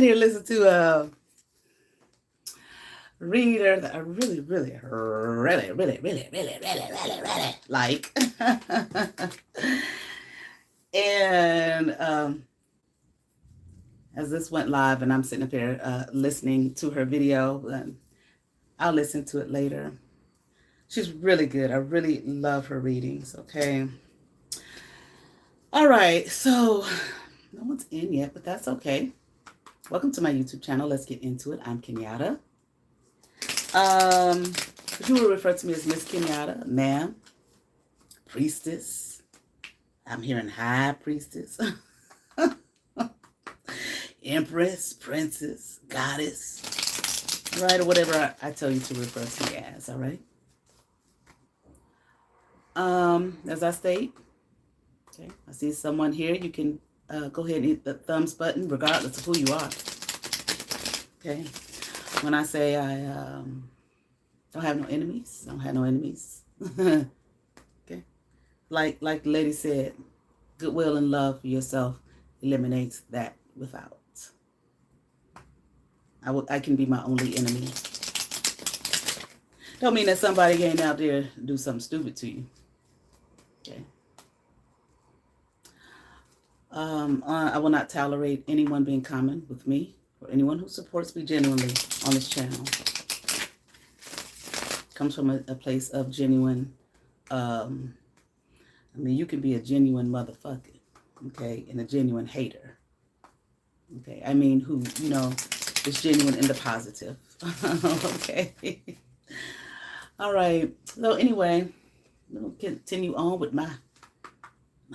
sitting here listening to a reader that I really like. And as this went live and I'm sitting up here listening to her video, and I'll listen to it later. She's really good. I really love her readings, okay? All right, so no one's in yet, but that's okay. Welcome to my YouTube channel. Let's get into it. I'm Kenyatta. You will refer to me as Miss Kenyatta, ma'am, priestess. I'm hearing high priestess, empress, princess, goddess, right? Or whatever I tell you to refer to me as, all right? As I state, okay, I see someone here. You can go ahead and hit the thumbs button regardless of who you are. Okay. When I say I don't have no enemies, I don't have no enemies. Okay. Like the lady said, goodwill and love for yourself eliminates that without. I can be my only enemy. Don't mean that somebody ain't out there do something stupid to you. Okay. I will not tolerate anyone being common with me or anyone who supports me genuinely on this channel. Comes from a place of genuine, I mean, you can be a genuine motherfucker, okay, and a genuine hater. Okay, I mean, who, you know, is genuine in the positive. Okay. All right. So anyway, we'll continue on with my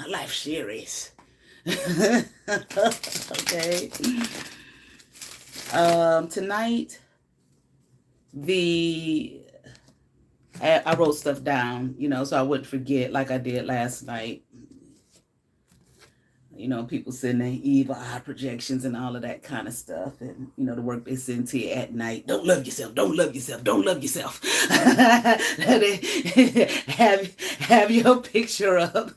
life series. Okay. Tonight, I wrote stuff down, you know, so I wouldn't forget like I did last night. You know, people send their evil eye projections and all of that kind of stuff. And, you know, the work they send to you at night. Don't love yourself. Don't love yourself. Don't love yourself. have your picture up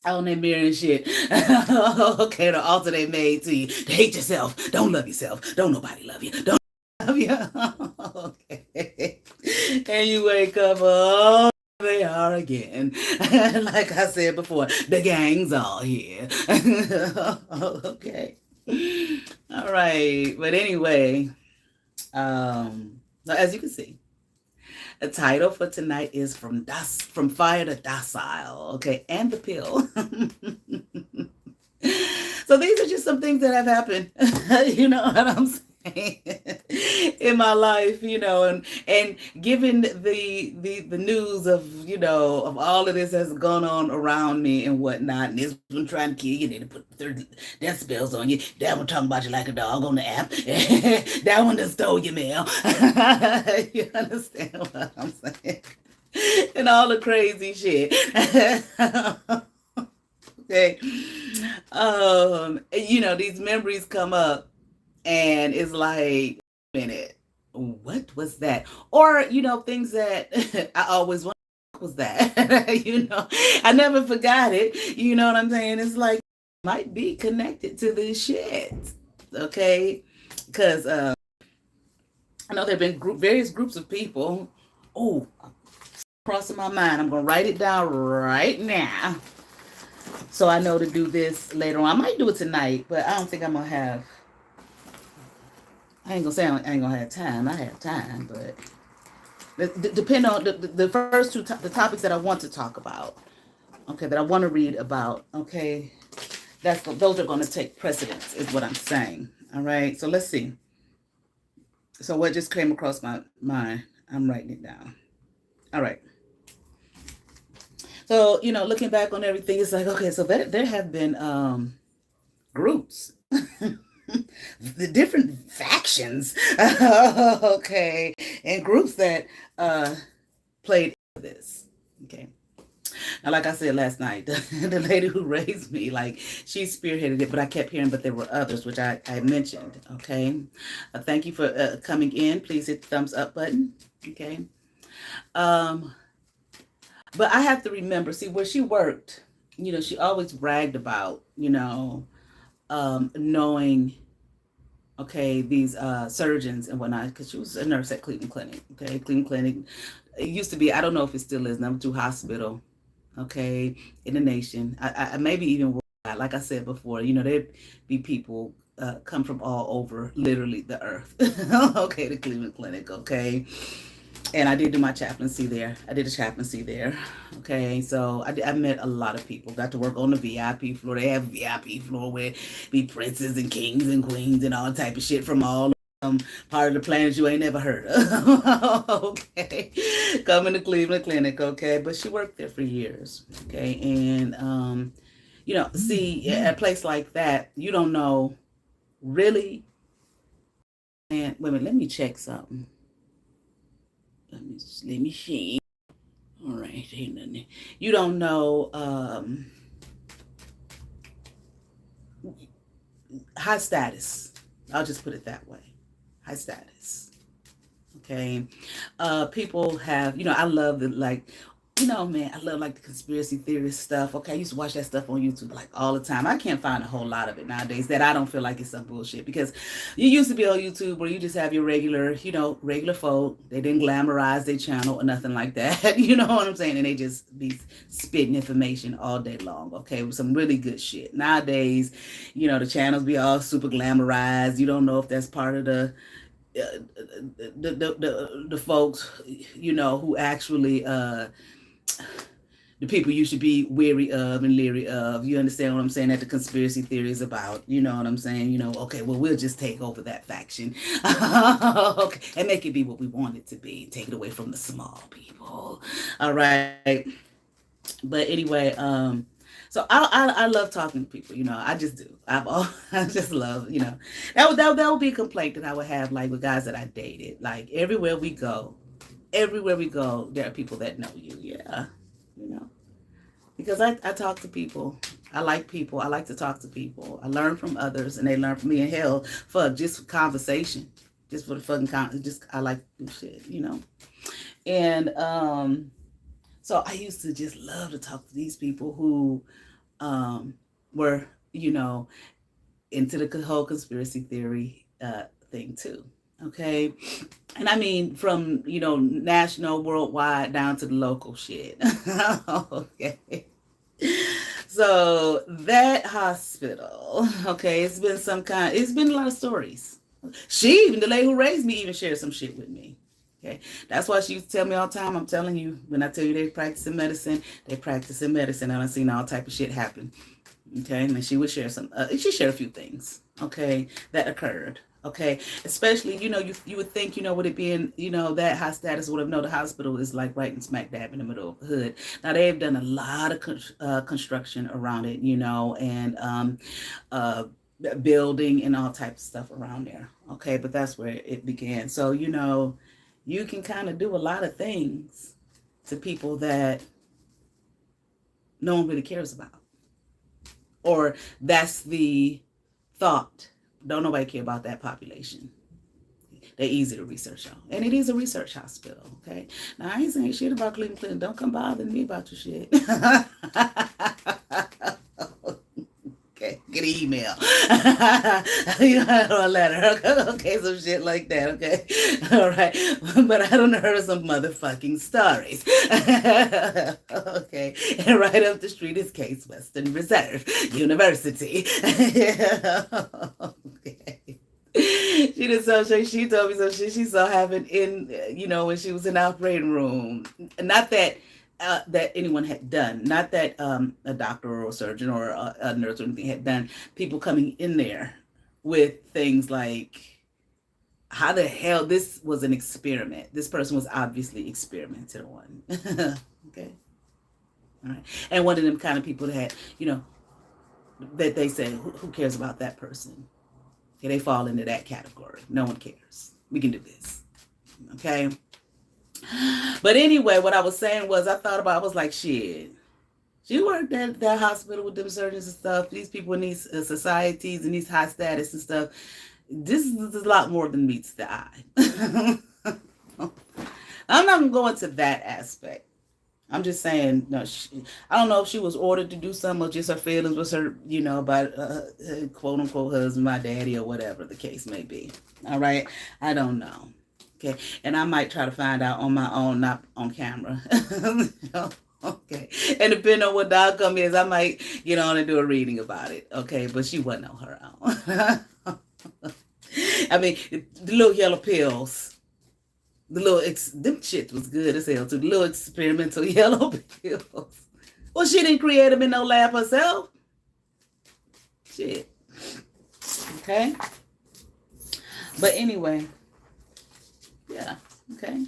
on their mirror and shit. Okay, the altar they made to you. To hate yourself. Don't love yourself. Don't nobody love you. Don't love you. Okay. And you wake up, oh, they are again. Like I said before, the gang's all here. Okay. All right. But anyway, as you can see, the title for tonight is From Fire to Docile, okay, and the pill. So these are just some things that have happened. You know what I'm saying? In my life, you know, and given the news of, you know, of all of this has gone on around me and whatnot, and this one trying to kill you, they put 30 death spells on you. That one talking about you like a dog on the app. That one just stole your mail. You understand what I'm saying? And all the crazy shit. Okay. You know, these memories come up. And it's like, a minute, what was that? Or, you know, things that I always wondered, what was that? You know, I never forgot it. You know what I'm saying? It's like, might be connected to this shit. Okay? Because I know there have been various groups of people. Oh, crossing my mind. I'm going to write it down right now. So I know to do this later on. I might do it tonight, but I don't think I'm going to have... I ain't gonna say I ain't gonna have time. I have time, but depend on the first two the topics that I want to talk about. Okay, that I want to read about. Okay, those are going to take precedence, is what I'm saying. All right, so let's see. So what just came across my mind? I'm writing it down. All right. So, you know, looking back on everything, it's like, okay, so there have been groups. The different factions, okay, and groups that played this. Okay. Now, like I said last night, the lady who raised me, like, she spearheaded it, but I kept hearing, but there were others, which I mentioned. Okay. Thank you for coming in. Please hit the thumbs up button. Okay. But I have to remember, see, where she worked, you know, she always bragged about, you know, knowing, okay, these surgeons and whatnot, because she was a nurse at Cleveland Clinic. Okay, Cleveland Clinic. It used to be, I don't know if it still is, #2 hospital, okay, in the nation. I maybe even worldwide. Like I said before, there'd be people come from all over, literally the earth. Okay, the Cleveland Clinic. Okay, and I did do my chaplaincy there. I did a chaplaincy there. Okay, so I met a lot of people. Got to work on the VIP floor. They have VIP floor where be princes and kings and queens and all type of shit from all part of the planet you ain't never heard of. Okay, coming to Cleveland Clinic. Okay, but she worked there for years. Okay, and see, at a place like that, you don't know really. And wait a minute, let me check something. Let me see. All right, ain't nothing. You don't know high status. I'll just put it that way. High status. Okay. People have, I love the man, I love like the conspiracy theorist stuff. Okay, I used to watch that stuff on YouTube like all the time. I can't find a whole lot of it nowadays that I don't feel like it's some bullshit, because you used to be on YouTube where you just have your regular folk. They didn't glamorize their channel or nothing like that. You know what I'm saying? And they just be spitting information all day long. Okay, with some really good shit. Nowadays, the channels be all super glamorized. You don't know if that's part of the folks, who actually the people you should be wary of and leery of. You understand what I'm saying? That the conspiracy theory is about. You know what I'm saying? Okay, well, we'll just take over that faction. Okay, and make it be what we want it to be. Take it away from the small people. All right. But anyway, so I love talking to people. I just do. I just love, that would be a complaint that I would have, like, with guys that I dated. Like, everywhere we go, there are people that know you. Yeah. Because I talk to people. I like people. I like to talk to people. I learn from others and they learn from me. And hell, for just conversation, just for the fucking I like to do shit, And so I used to just love to talk to these people who were, into the whole conspiracy theory thing too. Okay. And I mean, from, national, worldwide, down to the local shit. Okay. So that hospital, okay, it's been a lot of stories. The lady who raised me, even shared some shit with me. Okay. That's why she used to tell me all the time, I'm telling you, when I tell you they practice in medicine, and I've seen all type of shit happen. Okay. And she would share she shared a few things, okay, that occurred. Okay, especially, you would think, with it being, that high status, the hospital is like right in smack dab in the middle of the hood. Now, they've done a lot of construction around it, and building and all types of stuff around there. Okay, but that's where it began. So, you can kind of do a lot of things to people that no one really cares about. Or that's the thought. Don't nobody care about that population. They're easy to research on. And it is a research hospital, okay? Now, I ain't saying shit about Cleveland Clinic. Don't come bothering me about your shit. Okay, get an email. Or a letter. Okay, some shit like that, okay? All right. But I don't heard of some motherfucking stories. Okay. And right up the street is Case Western Reserve University. Okay. She told me some shit she saw happen in, when she was in the operating room. Not that that anyone had done, not that a doctor or a surgeon or a nurse or anything had done. People coming in there with things like, how the hell, this was an experiment. This person was obviously experimented on. Okay. All right. And one of them kind of people that had, that they said, who cares about that person? Okay, they fall into that category. No one cares. We can do this. Okay. But anyway, what I was saying was, I was like, shit. She worked at that hospital with them surgeons and stuff. These people in these societies and these high status and stuff. This is a lot more than meets the eye. I'm not going to go into that aspect. I'm just saying, no, I don't know if she was ordered to do something or just her feelings was her, by quote unquote husband, my daddy, or whatever the case may be. All right. I don't know. Okay. And I might try to find out on my own, not on camera. Okay. And depending on what the outcome is, I might get on and do a reading about it. Okay. But she wasn't on her own. I mean, the little yellow pills. Them shit was good as hell too. The little experimental yellow pills. Well, she didn't create them in no lab herself. Shit. Okay. But anyway, yeah. Okay.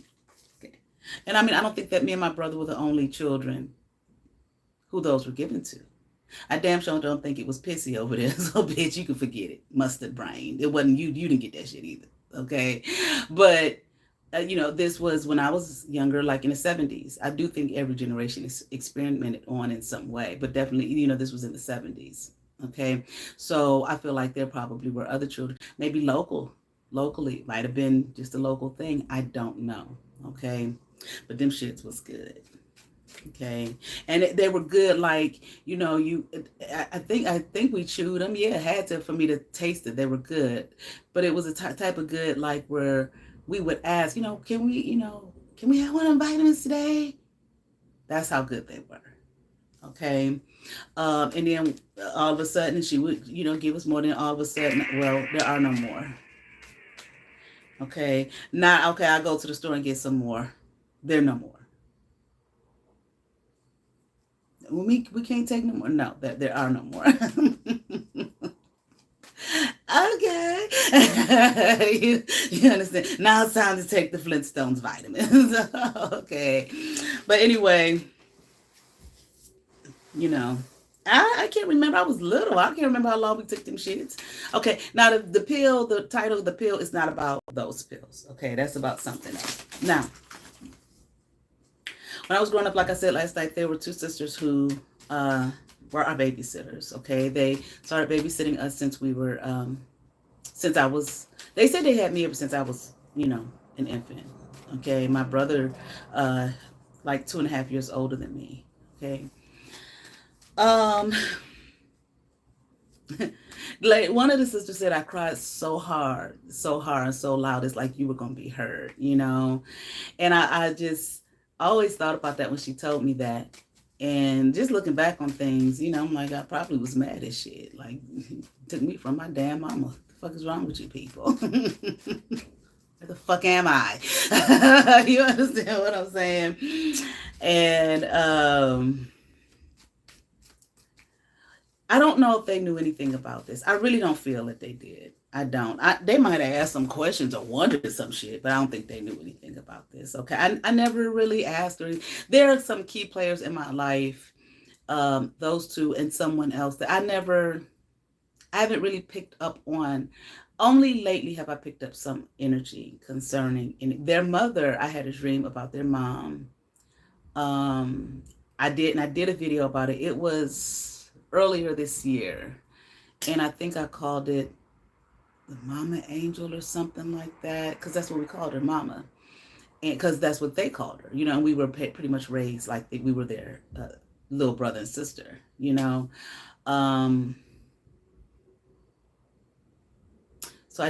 And I mean, I don't think that me and my brother were the only children who those were given to. I damn sure don't think it was pissy over there. So, bitch, you can forget it. Mustard brain. It wasn't you. You didn't get that shit either. Okay. But this was when I was younger, like in the 70s. I do think every generation is experimented on in some way, but definitely, this was in the 70s. Okay. So I feel like there probably were other children, maybe locally, might have been just a local thing. I don't know. Okay. But them shits was good. Okay. And they were good. Like, I think we chewed them. Yeah, it had to, for me to taste it. They were good, but it was a type of good, like where we would ask, can we have one of the vitamins today? That's how good they were. Okay. And then all of a sudden she would, give us more. Than all of a sudden, well, there are no more. Okay. Now, okay, I go to the store and get some more. There are no more. We can't take no more. No, there are no more. Okay. you understand? Now it's time to take the Flintstones vitamins. Okay. But anyway, I can't remember. I was little. I can't remember how long we took them shits. Okay. Now the title of the pill is not about those pills. Okay. That's about something else. Now, when I was growing up, like I said last night, there were two sisters who were our babysitters. Okay. They started babysitting us since we were, they said they had me ever since I was, an infant. Okay. My brother, like 2.5 years older than me. Okay. Like one of the sisters said, I cried so hard, and so loud. It's like you were going to be heard, and I always thought about that when she told me that. And just looking back on things, I'm like, I probably was mad as shit. Like, took me from my damn mama. What the fuck is wrong with you people? Where the fuck am I? You understand what I'm saying? And I don't know if they knew anything about this. I really don't feel that they did. I don't. They might have asked some questions or wondered some shit, but I don't think they knew anything about this. Okay. I never really asked her. There are some key players in my life, those two and someone else that I haven't really picked up on. Only lately have I picked up some energy concerning their mother. I had a dream about their mom. I did a video about it. It was earlier this year. And I think I called it the Mama Angel or something like that, because that's what we called her, Mama, and because that's what they called her, and we were pretty much raised like we were their little brother and sister, so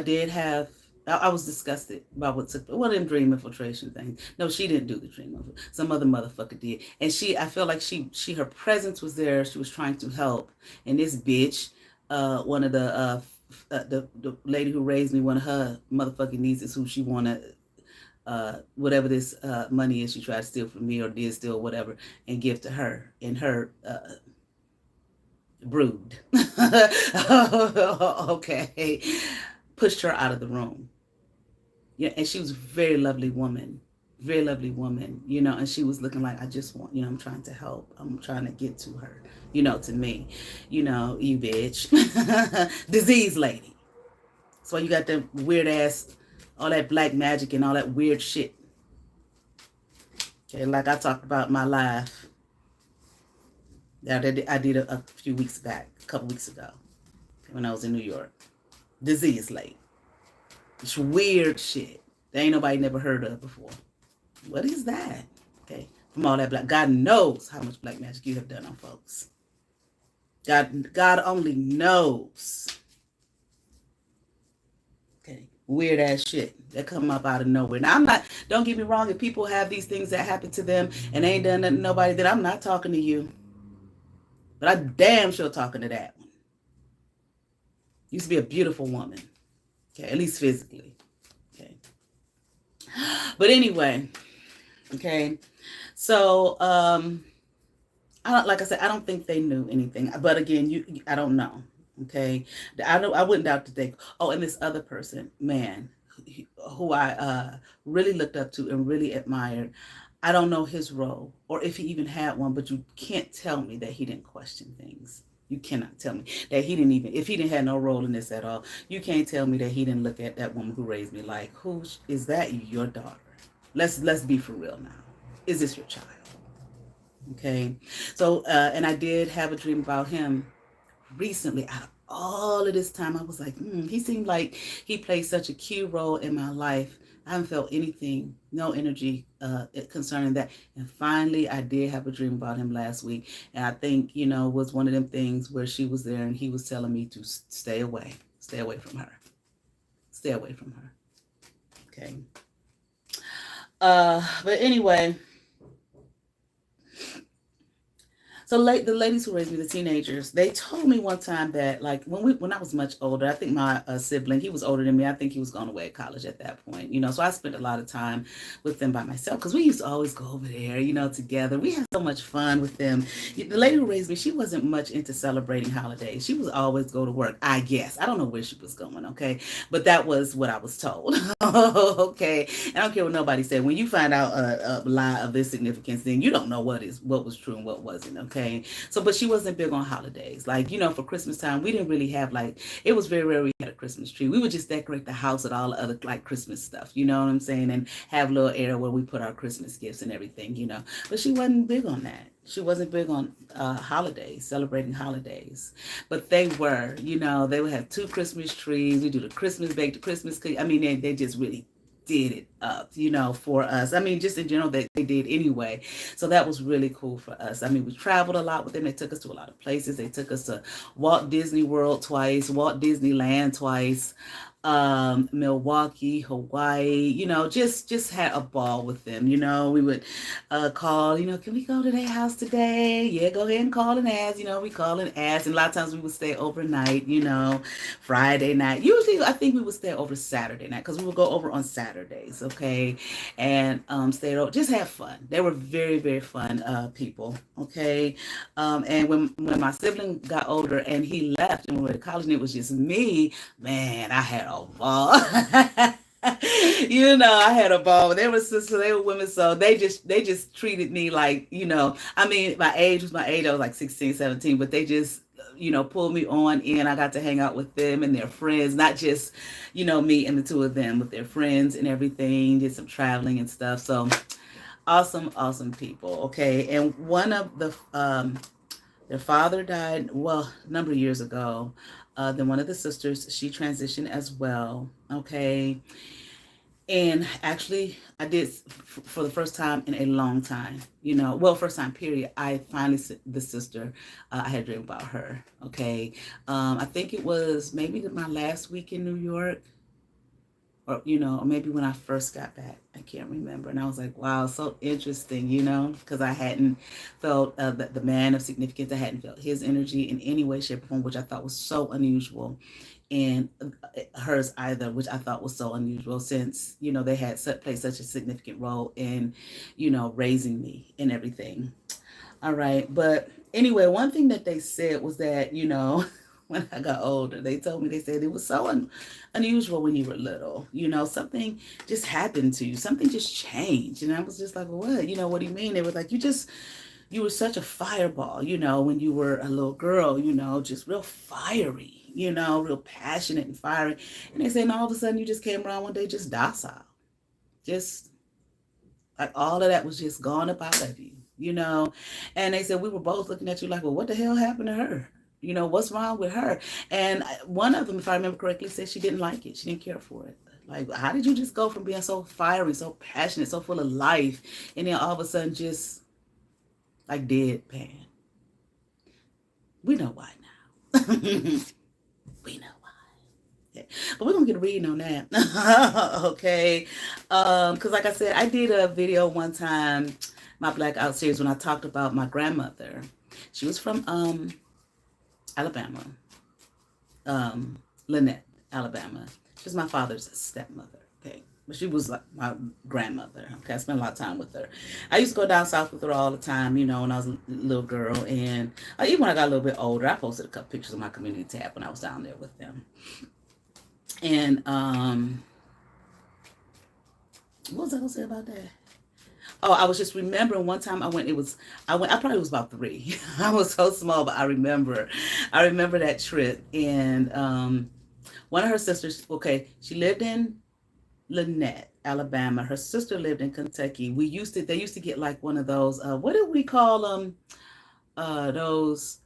I was disgusted about what took place. What in dream infiltration thing? No, she didn't do the dream infiltration. Some other motherfucker did, and I feel like her presence was there. She was trying to help, and this bitch, one of the lady who raised me, one of her motherfucking nieces, who she wanted, whatever this money is, she tried to steal from me or did steal, whatever, and give to her and her brood. Okay, pushed her out of the room. Yeah, and she was a very lovely woman, and she was looking like, I just want, I'm trying to help. I'm trying to get to her, to me, you bitch. Disease lady. That's why you got that weird ass, all that black magic and all that weird shit. Okay, like I talked about my life. I did a few weeks back, a couple weeks ago, when I was in New York. Disease lady. It's weird shit that ain't nobody never heard of before. What is that? Okay. from all that black. God knows how much black magic you have done on folks. God only knows. Okay, weird ass shit that come up out of nowhere. Now I'm not. Don't get me wrong. If people have these things that happen to them and they ain't done nothing to nobody, then I'm not talking to you. But I damn sure talking to that one. Used to be a beautiful woman. Okay, at least physically. Okay. But anyway, okay. So I don't, like I said, I don't think they knew anything. But again, I don't know. Okay, I wouldn't doubt that they. Oh, and this other person, man, who I really looked up to and really admired. I don't know his role or if he even had one, but you can't tell me that he didn't question things. You cannot tell me that he didn't even, if he didn't have no role in this at all, you can't tell me that he didn't look at that woman who raised me like, who is that your daughter? Let's be for real now. Is this your child? Okay. So, and I did have a dream about him recently. Out of all of this time, I was like, he seemed like he played such a key role in my life. I haven't felt anything, no energy concerning that. And finally, I did have a dream about him last week. And I think, was one of them things where she was there and he was telling me to stay away from her. Stay away from her. Okay. But anyway, so the ladies who raised me, the teenagers, they told me one time that, like, when I was much older, I think my sibling, he was older than me. I think he was going away at college at that point, so I spent a lot of time with them by myself because we used to always go over there, together. We had so much fun with them. The lady who raised me, she wasn't much into celebrating holidays. She was always go to work, I guess. I don't know where she was going, okay? But that was what I was told, okay? I don't care what nobody said. When you find out a lie of this significance, then you don't know what was true and what wasn't, okay? So, but she wasn't big on holidays. Like, for Christmas time, we didn't really have, like, it was very rare we had a Christmas tree. We would just decorate the house with all the other, like, Christmas stuff, you know what I'm saying? And have a little area where we put our Christmas gifts and everything, But she wasn't big on that. She wasn't big on holidays, celebrating holidays. But they were, they would have 2 Christmas trees. We do the Christmas bake, the Christmas cookie. I mean, they just really did it up, for us. I mean, just in general, they did anyway. So that was really cool for us. I mean, we traveled a lot with them. They took us to a lot of places. They took us to Walt Disney World twice, Walt Disneyland twice, Milwaukee, Hawaii, just had a ball with them. We would call, can we go to their house today? Yeah, go ahead and call and ask. We call and ask. And a lot of times we would stay overnight, Friday night. Usually I think we would stay over Saturday night because we would go over on Saturdays, okay? And stay over, just have fun. They were very, very fun people, okay? And when my sibling got older and he left and we went to college and it was just me, man, I had a ball. I had a ball. They were sisters, they were women, so they just treated me like, I mean, my age was my age. I was like 16, 17, but they just, pulled me on in. I got to hang out with them and their friends, not just, me and the 2 of them, with their friends and everything, did some traveling and stuff. So awesome people. Okay. And one of their father died, well, a number of years ago. Then one of the sisters, she transitioned as well. Okay. And actually, I did for the first time in a long time, first time period, I finally, the sister, I had a dream about her. Okay. I think it was maybe my last week in New York, or, or maybe when I first got back. I can't remember. And I was like, wow, so interesting, because I hadn't felt the man of significance. I hadn't felt his energy in any way, shape, or form, which I thought was so unusual. And hers either, which I thought was so unusual since, they had played such a significant role in, raising me and everything. All right. But anyway, one thing that they said was that, when I got older, they told me, they said it was so unusual when you were little, something just happened to you. Something just changed. And I was just like, what? What do you mean? They were like, you were such a fireball, when you were a little girl, just real fiery, real passionate and fiery. And they said, and all of a sudden you just came around one day, just docile. Just like all of that was just gone up out of you, And they said, we were both looking at you like, well, what the hell happened to her? What's wrong with her? And one of them, if I remember correctly, said she didn't like it. She didn't care for it. Like, how did you just go from being so fiery, so passionate, so full of life, and then all of a sudden just like deadpan. We know why now. We know why. Okay. But we're gonna get a reading on that. Okay. Because like I said, I did a video one time, my Blackout series, when I talked about my grandmother. She was from Alabama. Lynette, Alabama. She was my father's stepmother. Okay. But she was like my grandmother. Okay. I spent a lot of time with her. I used to go down south with her all the time, you know, when I was a little girl. And even when I got a little bit older, I posted a couple pictures of my community tab when I was down there with them. And what was I gonna say about that? Oh, I was just remembering one time I probably was about 3. I was so small, but I remember that trip. And one of her sisters, okay, she lived in Lynette, Alabama. Her sister lived in Kentucky. They used to get like one of those, what do we call them? Those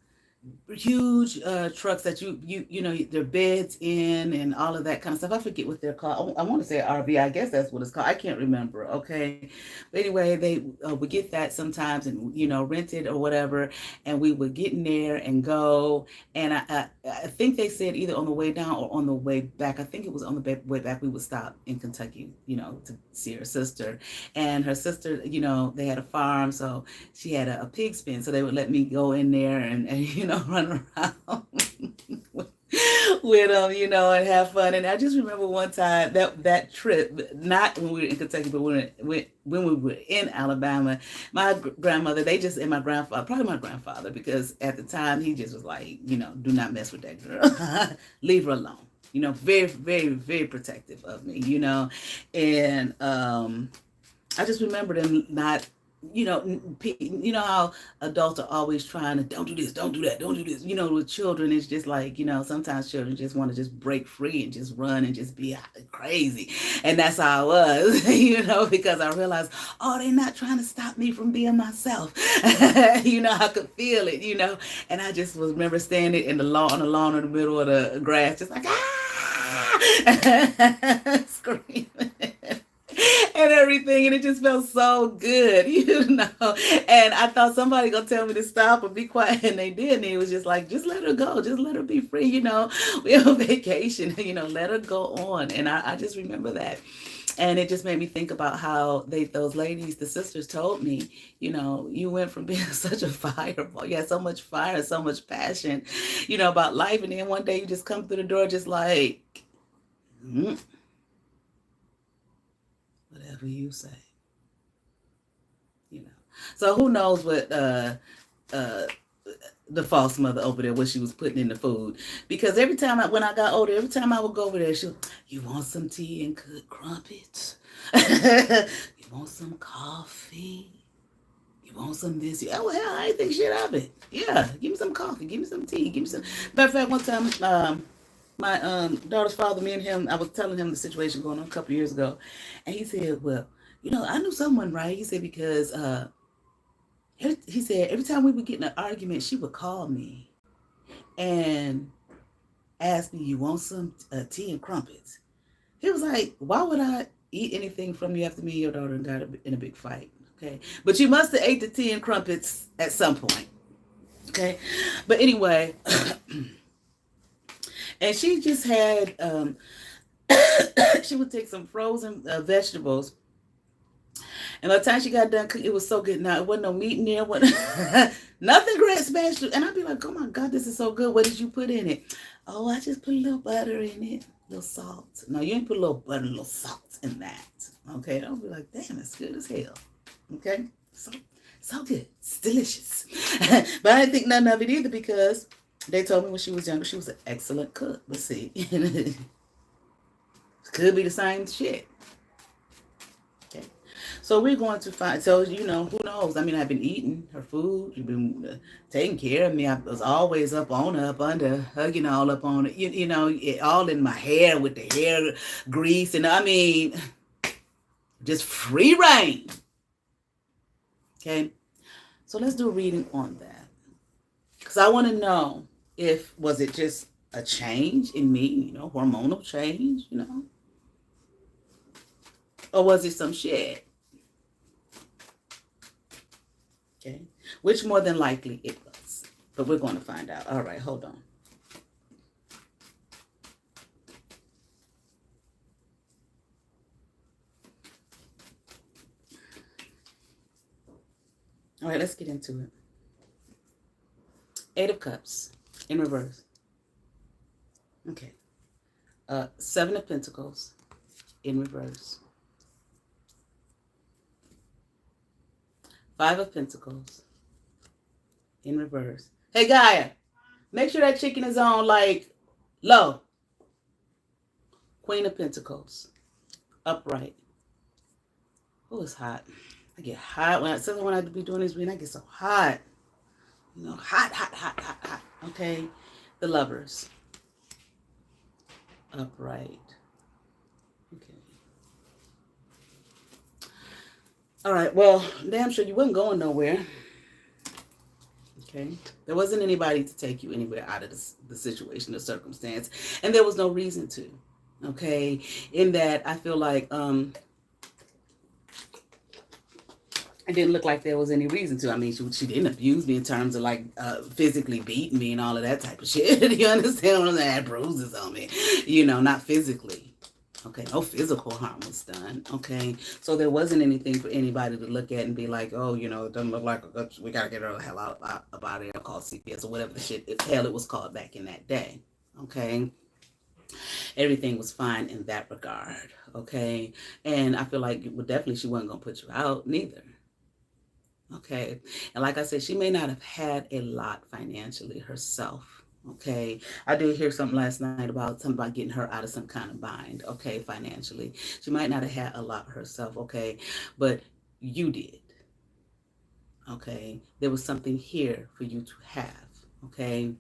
huge trucks that you know, their beds in and all of that kind of stuff. I forget what they're called. I want to say RV. I guess that's what it's called. I can't remember. Okay, but anyway, they would get that sometimes, and you know, rent it or whatever, and we would get in there and go. And I think they said either on the way down or on the way back. I think it was on the way back. We would stop in Kentucky, you know, to see her sister. And her sister, you know, they had a farm, so she had a pig pen, so they would let me go in there and you know, run around with them, you know, and have fun. And I just remember one time that trip, not when we were in Kentucky, but when we were in Alabama, my grandmother, and my grandfather, probably my grandfather, because at the time he just was like, you know, do not mess with that girl, leave her alone. You know, very, very, very protective of me, you know. And I just remember them not, you know how adults are always trying to, don't do this, don't do that, don't do this. You know, with children, it's just like, you know, sometimes children just want to just break free and just run and just be crazy. And that's how I was, you know, because I realized, oh, they're not trying to stop me from being myself. You know, I could feel it, you know. And I just remember standing on the lawn in the middle of the grass, just like, screaming. And everything, and it just felt so good, you know. And I thought somebody gonna tell me to stop or be quiet, and they did. And it was just like, just let her go, just let her be free, you know. We have a vacation, you know, let her go on. And I just remember that. And it just made me think about how those ladies, the sisters, told me, you know, you went from being such a fireball, you had so much fire, so much passion, you know, about life, and then one day you just come through the door just like, whatever you say, you know. So who knows what the false mother over there, what she was putting in the food. Because every time when I got older, every time I would go over there, you want some tea and good crumpets? You want some coffee? You want some this? Oh, hell, I ain't think shit of it. Yeah, give me some coffee, give me some tea, give me some. Matter of fact, one time, my daughter's father, me and him, I was telling him the situation going on a couple years ago. And he said, well, you know, I knew someone, right? He said, because he said, every time we would get in an argument, she would call me and ask me, you want some tea and crumpets? He was like, why would I eat anything from you after me and your daughter got in a big fight? Okay. But you must have ate the tea and crumpets at some point. Okay. But anyway, and she just had, she would take some frozen vegetables. And by the time she got done cooking, it was so good. Now, it wasn't no meat in there. Nothing great smashed. And I'd be like, oh my God, this is so good. What did you put in it? Oh, I just put a little butter in it. A little salt. No, you ain't put a little butter, a little salt in that. Okay? I'll be like, damn, it's good as hell. Okay? So good. It's delicious. But I didn't think nothing of it either, because they told me when she was younger, she was an excellent cook. But see, could be the same shit. Okay. So we're going to find, so, you know, who knows? I mean, I've been eating her food. You've been taking care of me. I was always up on her, up under, hugging all up on it. You know, all in my hair with the hair grease. And I mean, just free reign. Okay. So let's do a reading on that. Because I want to know was it just a change in me, you know, hormonal change, you know? Or was it some shit? Okay. which more than likely it was. But we're going to find out. All right, hold on. All right, let's get into it. 8 of Cups in reverse. Okay. 7 of Pentacles in reverse. 5 of Pentacles in reverse. Hey, Gaia, make sure that chicken is on, like, low. Queen of Pentacles, upright. Oh, it's hot. I get hot when I be doing this reading. I get so hot. You know, hot. Okay. The Lovers, upright. Okay. All right. Well, damn sure you wasn't going nowhere. Okay. There wasn't anybody to take you anywhere out of the situation, the circumstance, and there was no reason to. Okay. In that, I feel like it didn't look like there was any reason to. I mean, she didn't abuse me in terms of like physically beating me and all of that type of shit. You understand what I'm saying? I had bruises on me, you know, not physically. Okay, no physical harm was done. Okay, so there wasn't anything for anybody to look at and be like, oh, you know, it doesn't look like we gotta get her the hell out of here, call CPS or whatever the shit hell it was called back in that day. Okay, everything was fine in that regard. Okay, and I feel like definitely she wasn't gonna put you out neither. Okay, and like I said, she may not have had a lot financially herself. Okay, I did hear something last night about something about getting her out of some kind of bind. Okay, financially, she might not have had a lot herself. Okay, but you did. Okay, there was something here for you to have. Okay,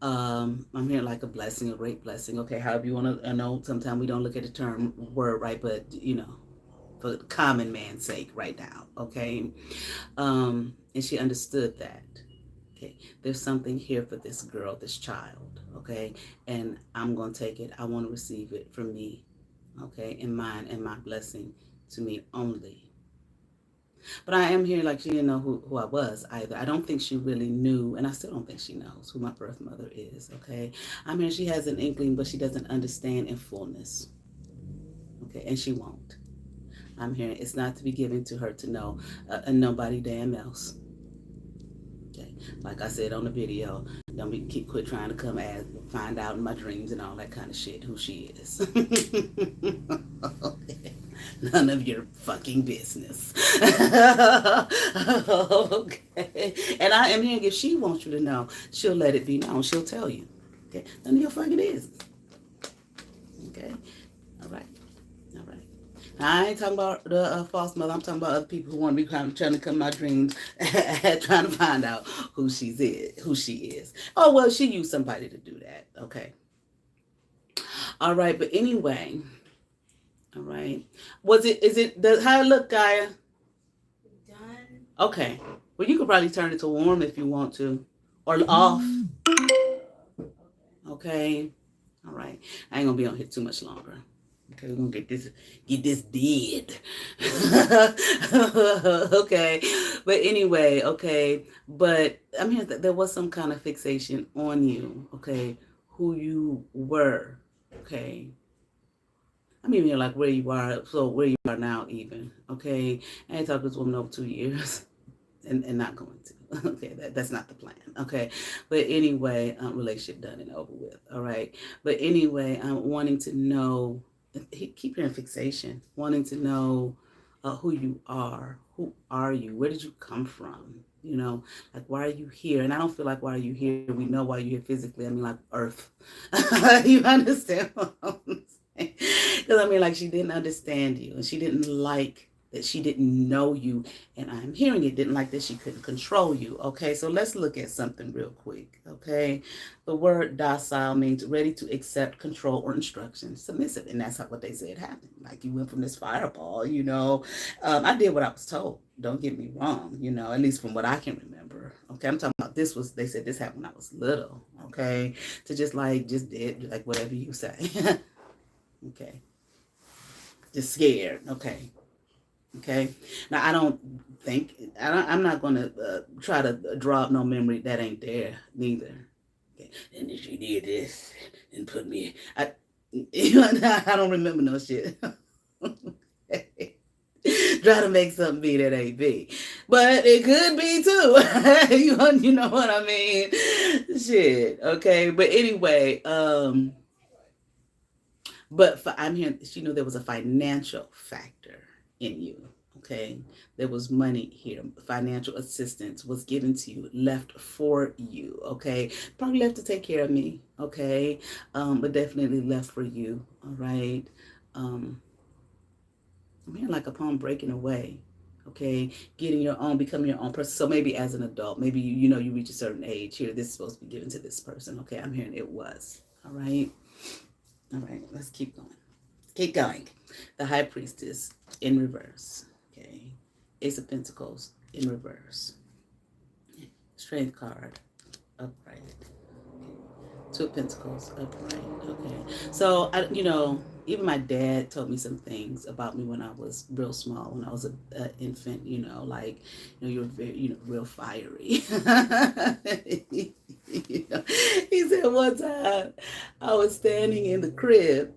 I'm hearing like a blessing, a great blessing. Okay, however you want to know. Sometimes we don't look at the term word right, but you know, for the common man's sake right now, okay? And she understood that, okay? There's something here for this girl, this child, okay? And I'm going to take it. I want to receive it for me, okay? And mine and my blessing to me only. But I am here like she didn't know who I was either. I don't think she really knew, and I still don't think she knows who my birth mother is, okay? I'm here, she has an inkling, but she doesn't understand in fullness, okay? And she won't. I'm hearing it's not to be given to her to know, and nobody damn else. Okay, like I said on the video, don't quit trying to come find out in my dreams and all that kind of shit who she is. Okay. None of your fucking business. Okay, and I am hearing if she wants you to know, she'll let it be known. She'll tell you. Okay, none of your fucking business. Okay, all right. I ain't talking about the false mother. I'm talking about other people who want to be trying to come in my dreams, trying to find out who she is. Oh, well, she used somebody to do that. Okay. All right. But anyway. All right. How it look, Gaia? Done. Okay. Well, you could probably turn it to warm if you want to. Or off. Okay. All right. I ain't going to be on here too much longer. Okay, we're gonna get this dead. Okay, but anyway, okay, but I mean, there was some kind of fixation on you, okay, who you were, okay. I mean, you're like where you are, so where you are now, even, okay. I ain't talked to this woman over 2 years, and not going to. Okay, that's not the plan. Okay, but anyway, relationship done and over with. All right, but anyway, I'm wanting to know. Keep hearing fixation, wanting to know who you are. Who are you? Where did you come from? You know, like, why are you here? And I don't feel like, why are you here? We know why you're here physically. I mean, like, Earth. You understand what I'm saying? Because, I mean, like, she didn't understand you. And she didn't like that she didn't know you. And I'm hearing it didn't like that she couldn't control you. Okay, so let's look at something real quick. Okay, the word docile means ready to accept control or instruction, submissive. And that's what they said happened. Like, you went from this fireball, you know. I did what I was told. Don't get me wrong, you know, at least from what I can remember. Okay, I'm talking about they said this happened when I was little. Okay, to just did like whatever you say. Okay, just scared. Okay. Okay. Now, I'm not going to try to draw up no memory that ain't there neither. Okay. And if she did this and put me, I don't remember no shit. Try to make something be that ain't be, but it could be too. You know what I mean? Shit. Okay. But anyway, but I'm hearing, you know, there was a financial factor in you. Okay. There was money here. Financial assistance was given to you, left for you. Okay. Probably left to take care of me. Okay. But definitely left for you. All right. Um, I'm hearing like upon breaking away. Okay. Getting your own, becoming your own person. So maybe as an adult, maybe you know, you reach a certain age here. This is supposed to be given to this person. Okay. I'm hearing it was. All right. All right. Let's keep going. Keep going. The High Priestess in reverse. Okay. Ace of Pentacles in reverse. Strength card upright. Two of Pentacles upright. Okay. So you know, even my dad told me some things about me when I was real small, when I was an infant. You know, like, you know, you're very, you know, real fiery. You know, he said one time I was standing in the crib,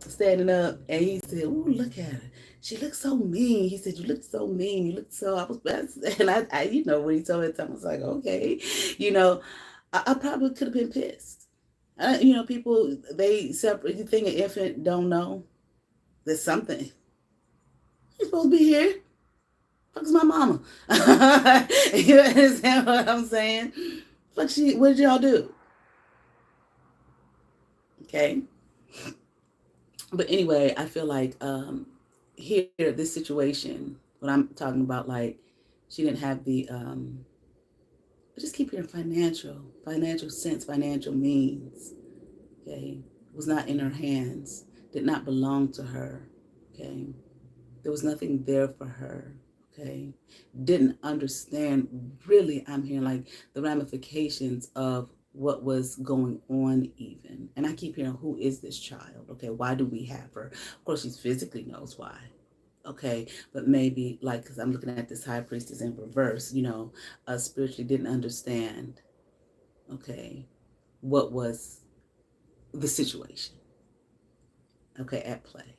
standing up, and he said, "Ooh, look at her. She looks so mean." He said, "You look so mean. You look so." I was best, and you know, when he told me that time, I was like, "Okay," you know, I probably could have been pissed. You know, people they separate. You think an infant don't know? There's something. You're supposed to be here. Fuck's my mama. You understand what I'm saying? Fuck she. What did y'all do? Okay. But anyway, I feel like here, this situation, what I'm talking about, like, she didn't have the I just keep hearing financial sense, financial means. Okay. It was not in her hands, did not belong to her. Okay. There was nothing there for her. Okay. Didn't understand, really, I'm hearing like the ramifications of what was going on even. And I keep hearing, who is this child? Okay. Why do we have her? Of course, she physically knows why. Okay. But maybe, like, because I'm looking at this High Priestess in reverse, you know, spiritually didn't understand, okay, what was the situation, okay, at play.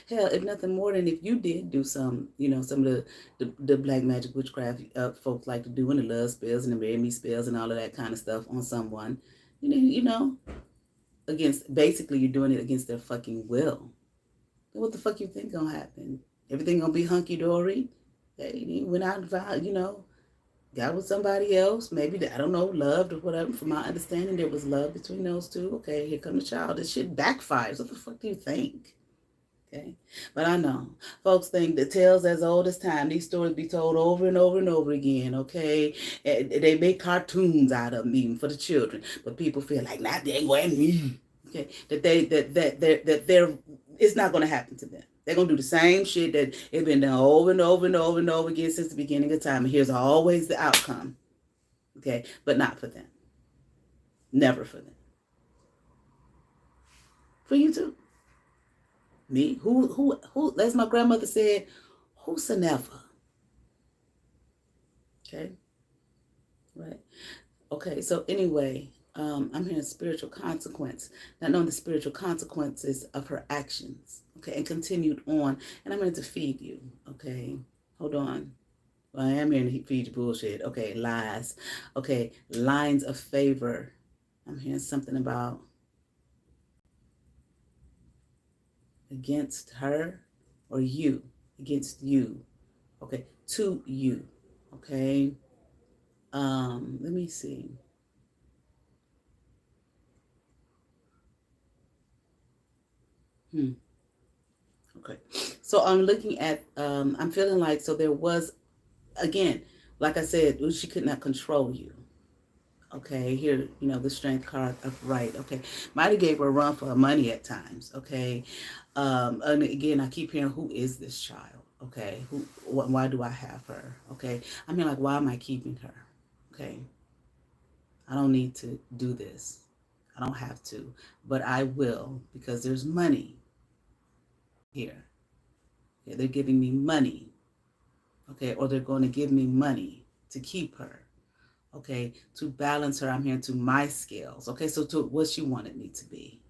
Hell, if nothing more than if you did do some, you know, some of the black magic witchcraft folks like to do, and the love spells and the marry me spells and all of that kind of stuff on someone, you know, against, basically you're doing it against their fucking will. What the fuck you think gonna happen? Everything gonna be hunky dory? They went out and, you know, got with somebody else, maybe, I don't know, loved or whatever. From my understanding, there was love between those two. Okay, here come the child. This shit backfires. What the fuck do you think? Okay. But I know folks think the tales as old as time. These stories be told over and over and over again. Okay. And they make cartoons out of them even for the children. But people feel like, not they weren't me. Okay. That they're it's not gonna happen to them. They're gonna do the same shit that it's been done over and over and over and over again since the beginning of time. And here's always the outcome. Okay. But not for them. Never for them. For you too. Me? Who, as my grandmother said, whosoever. Okay. Right. Okay. So anyway, I'm hearing spiritual consequence, not knowing the spiritual consequences of her actions. Okay. And continued on. And I'm going to feed you. Okay. Hold on. Well, I am hearing to feed you bullshit. Okay. Lies. Okay. Lines of favor. I'm hearing something about against her or you, against you. Okay. To you. Okay. Let me see. Hmm. Okay. So I'm looking at, I'm feeling like, so there was, again, like I said, she could not control you. Okay. Here, you know, the strength card upright. Okay. Might have gave her a run for her money at times. Okay. And again, I keep hearing, who is this child? Okay. Why do I have her? Okay. I mean, like, why am I keeping her? Okay. I don't need to do this. I don't have to, but I will, because there's money. here. Okay, they're giving me money. Okay, or they're going to give me money to keep her. Okay, to balance her, I'm here to my scales. Okay, so to what she wanted me to be.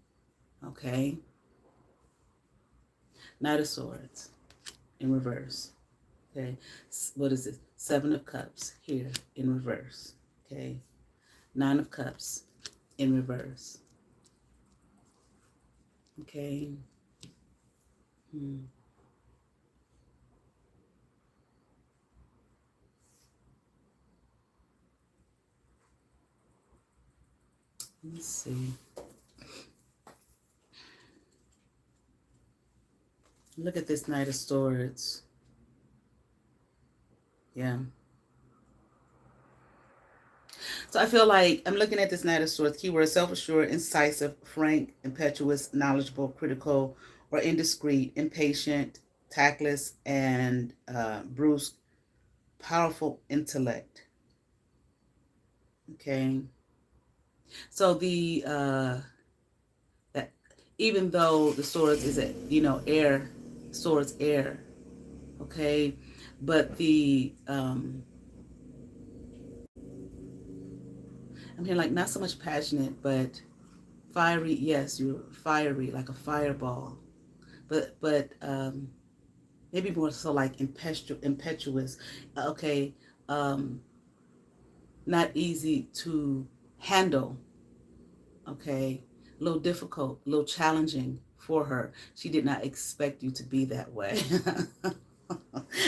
Okay, Knight of Swords in reverse. Okay, what is it? Seven of Cups here in reverse. Okay, Nine of Cups in reverse. Okay. Let's see. Look at this Knight of Swords. Yeah. So I feel like I'm looking at this Knight of Swords. Keyword: self-assured, incisive, frank, impetuous, knowledgeable, critical, or indiscreet, impatient, tactless, and brusque, powerful intellect. Okay. So the that even though the swords is a air, swords air. Okay, but the I'm here like not so much passionate, but fiery. Yes, you're fiery like a fireball, but maybe more so like impetuous. Okay, not easy to handle. Okay, a little difficult, a little challenging for her. She did not expect you to be that way.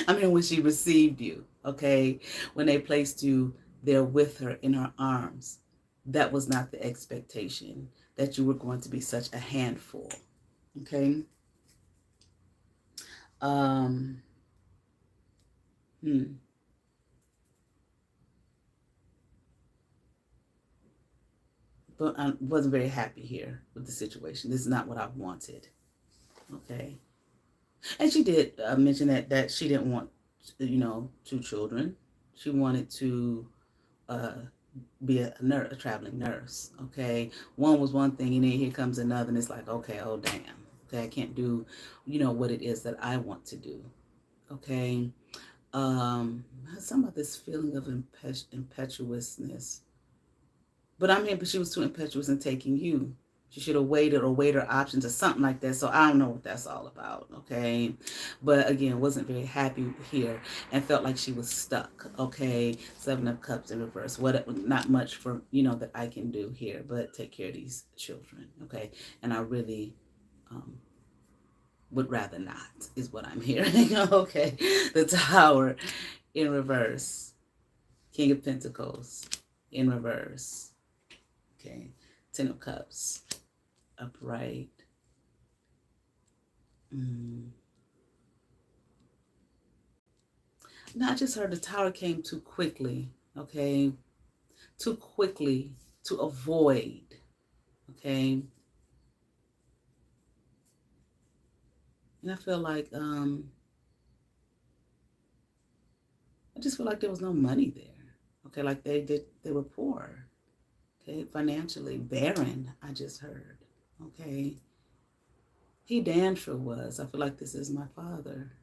I mean, when she received you, okay, when they placed you there with her in her arms, that was not the expectation that you were going to be such a handful. Okay. Um, hmm. But I wasn't very happy here with the situation. This is not what I wanted. Okay. And she did mention that she didn't want, two children. She wanted to uh, be a nurse, a traveling nurse. Okay, one was one thing, and then here comes another, and it's like, okay, oh damn, okay, I can't do, what it is that I want to do. Okay, some of this feeling of impetuousness, but I'm here, but she was too impetuous in taking you. She should have waited or weighed her options or something like that. So I don't know what that's all about, okay? But again, wasn't very happy here and felt like she was stuck, okay? Seven of Cups in reverse. Not much for, that I can do here, but take care of these children, okay? And I really would rather not, is what I'm hearing, okay? The Tower in reverse. King of Pentacles in reverse, okay? Ten of Cups upright. Now I just heard the Tower came too quickly, okay? Too quickly to avoid, okay? And I feel like, I just feel like there was no money there, okay? Like they were poor, okay? Financially barren, I just heard, okay? He damn sure was. I feel like this is my father.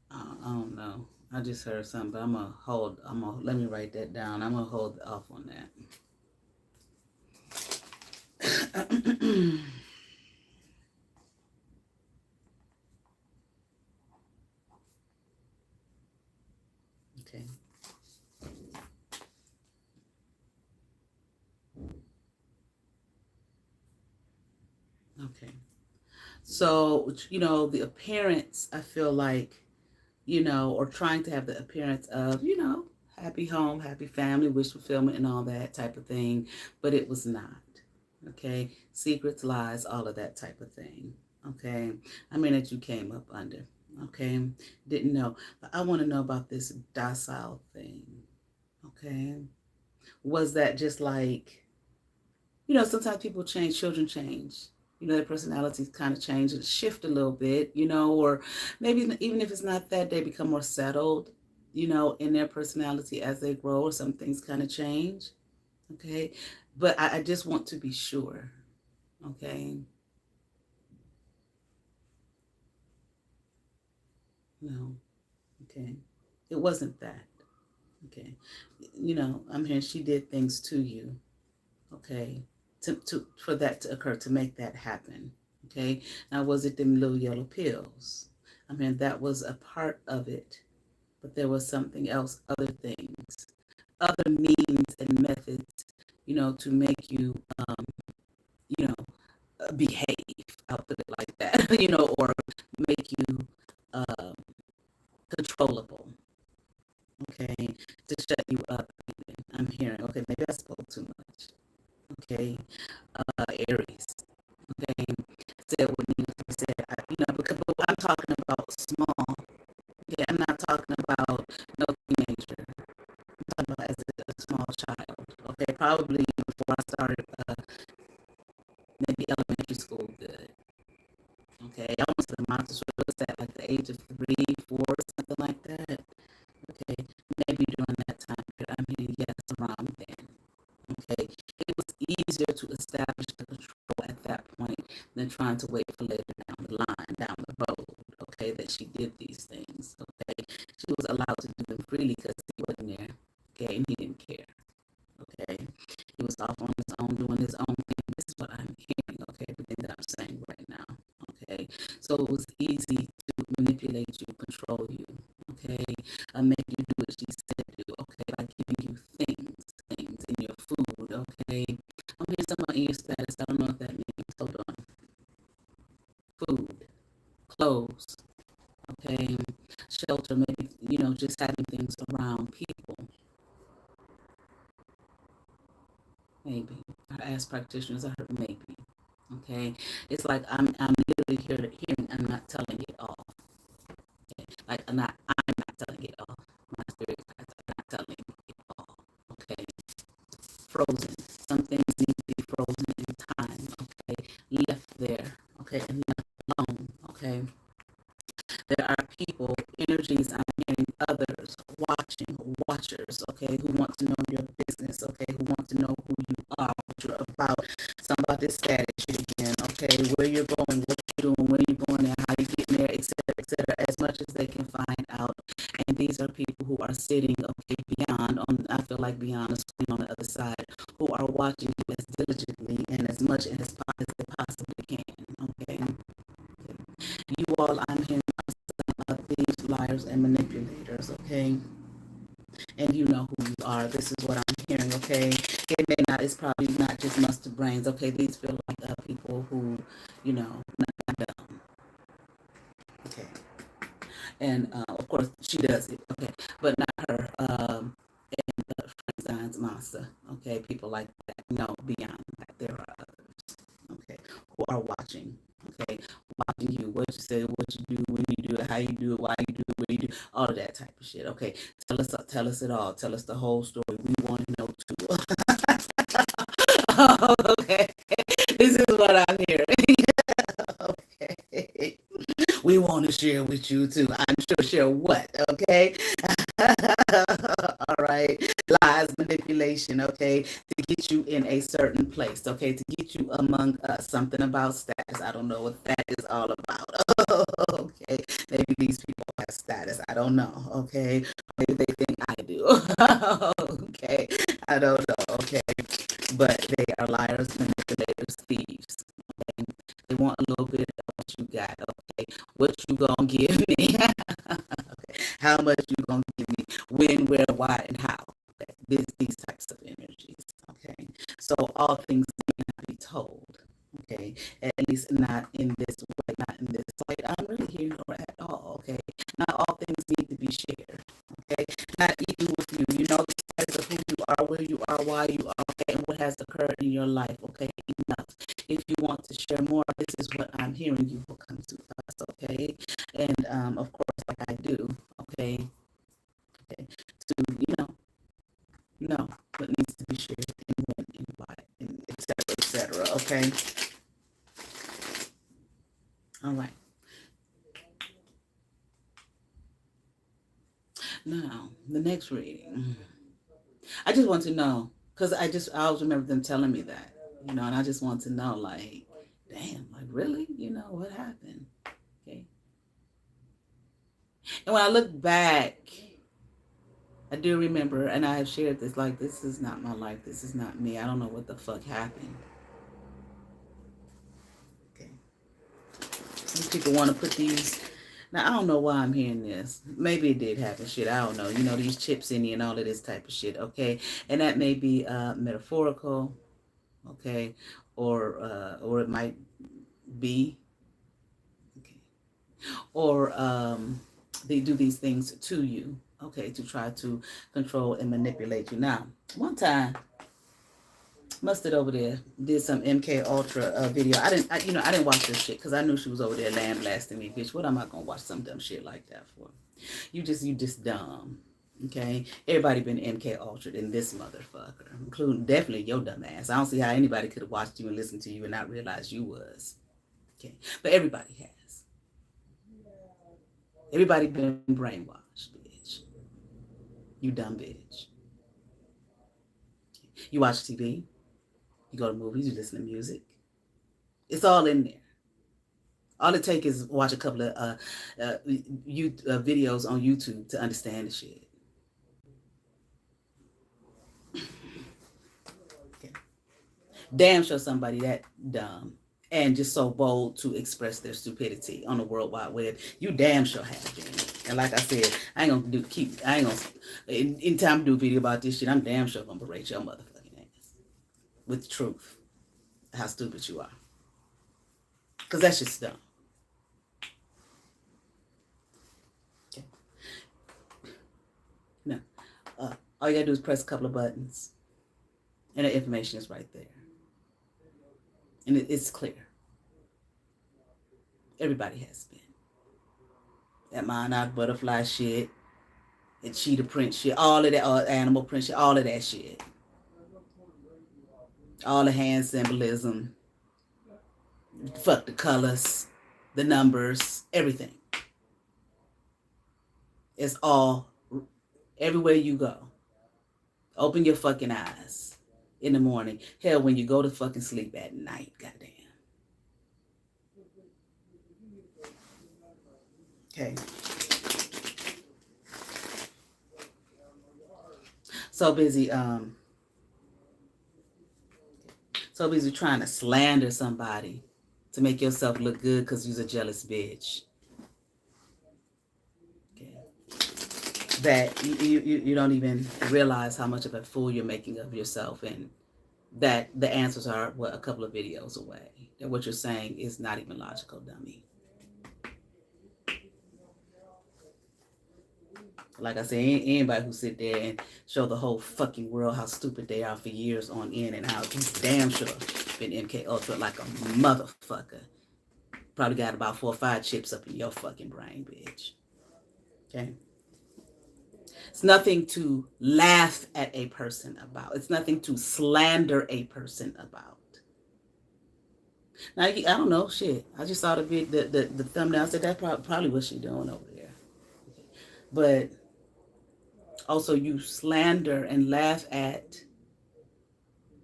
I don't know. I just heard something, but let me write that down. I'm gonna hold off on that. Okay. Okay. So, the appearance, I feel like, or trying to have the appearance of, happy home, happy family, wish fulfillment, and all that type of thing, but it was not. Okay. Secrets, lies, all of that type of thing. Okay. I mean, that you came up under. Okay. Didn't know. But I want to know about this docile thing. Okay. Was that just like, sometimes people change, children change. Their personalities kind of change and shift a little bit, or maybe even if it's not that, they become more settled, in their personality as they grow, or some things kind of change. Okay. But I just want to be sure. Okay. No. Okay. It wasn't that. Okay. I'm hearing she did things to you. Okay. For that to occur, to make that happen. Okay. Now, was it them little yellow pills? I mean, that was a part of it, but there was something else, other things, other means and methods, to make you, you know, behave. I'll put it like that, or make you uh, controllable. Okay, to shut you up. I'm hearing. Okay, maybe I spoke too much. Okay, Aries. Okay, said what needs to be said. Because I'm talking about small. Okay, I'm not talking about no teenager. I'm talking about as a small child. Okay, probably before I started, maybe elementary school. Good. Okay, I want to the Montessori. Was that like the age of 3, 4, something like that? Okay, maybe during that time period. I mean, yes, around then. Okay, it was easier to establish the control at that point than trying to wait for later down the line, down the road. Okay, that she did these things. Okay, she was allowed to do them freely because he wasn't there. Okay, and he didn't care. Okay, he was off on his own doing his own thing. This is what I'm hearing. Okay, everything that I'm saying right now. Okay, so it was easy to manipulate you, control you. Okay, make you do what she said do. Okay, by giving you things in your food. Okay, I'm hearing something in your status. I don't know what that means. Hold on. Food, clothes. Okay, shelter. Maybe just having things around people. Maybe I asked practitioners. I heard maybe. Okay, it's like I'm literally hearing. I'm not telling it all. Okay? Like I'm not telling it all. My spirit guides are not telling it all. Okay, frozen. Some things need to be frozen in time. Okay, left there. Okay, and left alone. Okay, there are people, energies. I'm hearing others watchers. Okay, who want to know your business. Okay, who want to know who you are, what you're about. Somebody's status again. Okay, where you're going, what you're doing, when you're going there, how you getting there, etc., etc. As much as they can find out. And these are people who are sitting, okay, beyond. I feel like beyond the screen on the other side, who are watching you as diligently and as much as they possibly can. Okay, you all, I'm hearing thieves, liars, and manipulators. Okay, and you know who you are. This is what I'm hearing. Okay, it may not. It's probably not just mustard brains. Okay, these feel like people who, not dumb. Okay, and of course she does it. Okay, but not her. And Frankenstein's monster. Okay, people like that. No, beyond that, there are others. Okay, who are watching. Okay, watching you, what you say, what you do, when you do it, how you do it, why you do it, what you do, all of that type of shit. Okay, tell us it all. Tell us the whole story. We want to know too. Okay, this is what I'm hearing. Okay, we want to share with you too. I'm sure share what. Okay. All right. Lies, manipulation, okay, to get you in a certain place, okay, to get you among us. Something about status. I don't know what that is all about. Okay. Maybe these people have status. I don't know. Okay. Maybe they think I do. Okay. I don't know. Okay. But they are liars, manipulators, thieves. Okay. They want a little bit of what you got. Okay. What you gonna give me? Okay. How much you gonna give me? When, where, why, and how. Okay. These types of energies. Okay. So all things need not be told. Okay. At least not in this way, not in this light. I'm really here or at all. Okay. Not all things need to be shared. Okay. Not even with you. You know the status of who you are, where you are, why you are, okay, and what has occurred in your life. Okay. Enough. If you want to share more, this is what I'm hearing. You will come to us. Okay. And of course, like I do. Okay. Okay. To what needs to be shared and when and why and et cetera. Okay. All right. Now, the next reading. I just want to know, Because I always remember them telling me that, and I just want to know, like, damn, like, really? What happened? Okay. And when I look back, I do remember, and I have shared this, like, this is not my life. This is not me. I don't know what the fuck happened. Okay. Some people want to put these. Now, I don't know why I'm hearing this. Maybe it did happen. Shit, I don't know. These chips in you and all of this type of shit, okay? And that may be metaphorical, okay? Or it might be, okay? Or they do these things to you, okay, to try to control and manipulate you. Now, one time, Mustard over there did some MK Ultra video. I didn't watch this shit because I knew she was over there land blasting me, bitch. What am I gonna watch some dumb shit like that for? You just dumb. Okay, everybody been MK Ultra in this motherfucker, including definitely your dumb ass. I don't see how anybody could have watched you and listened to you and not realize you was. Okay, but everybody has. Everybody been brainwashed, bitch. You dumb bitch. You watch TV. You go to movies. You listen to music. It's all in there. All it takes is watch a couple of videos on YouTube to understand the shit. Okay. Damn sure somebody that dumb and just so bold to express their stupidity on the World Wide Web. You damn sure have, Jamie. And like I said, I ain't gonna in time to do a video about this shit. I'm damn sure gonna berate your motherfucking ass with the truth. How stupid you are. Because that's just dumb. Okay. Now, all you gotta do is press a couple of buttons. And the information is right there. And it's clear. Everybody has been. That monarch butterfly shit, that cheetah print shit, all of that, animal print shit, all of that shit. All the hand symbolism. Fuck the colors, the numbers, everything. It's all everywhere you go. Open your fucking eyes in the morning. Hell, when you go to fucking sleep at night, goddamn. Okay. So busy trying to slander somebody to make yourself look good because you're a jealous bitch. Okay. That you don't even realize how much of a fool you're making of yourself, and that the answers are a couple of videos away. That what you're saying is not even logical, dummy. Like I said, anybody who sit there and show the whole fucking world how stupid they are for years on end and how he's damn sure been MK Ultra like a motherfucker. Probably got about 4 or 5 chips up in your fucking brain, bitch. Okay? It's nothing to laugh at a person about. It's nothing to slander a person about. Now, I don't know, shit. I just saw the thumbnail. I said, that's probably what she's doing over there. Okay. But also, you slander and laugh at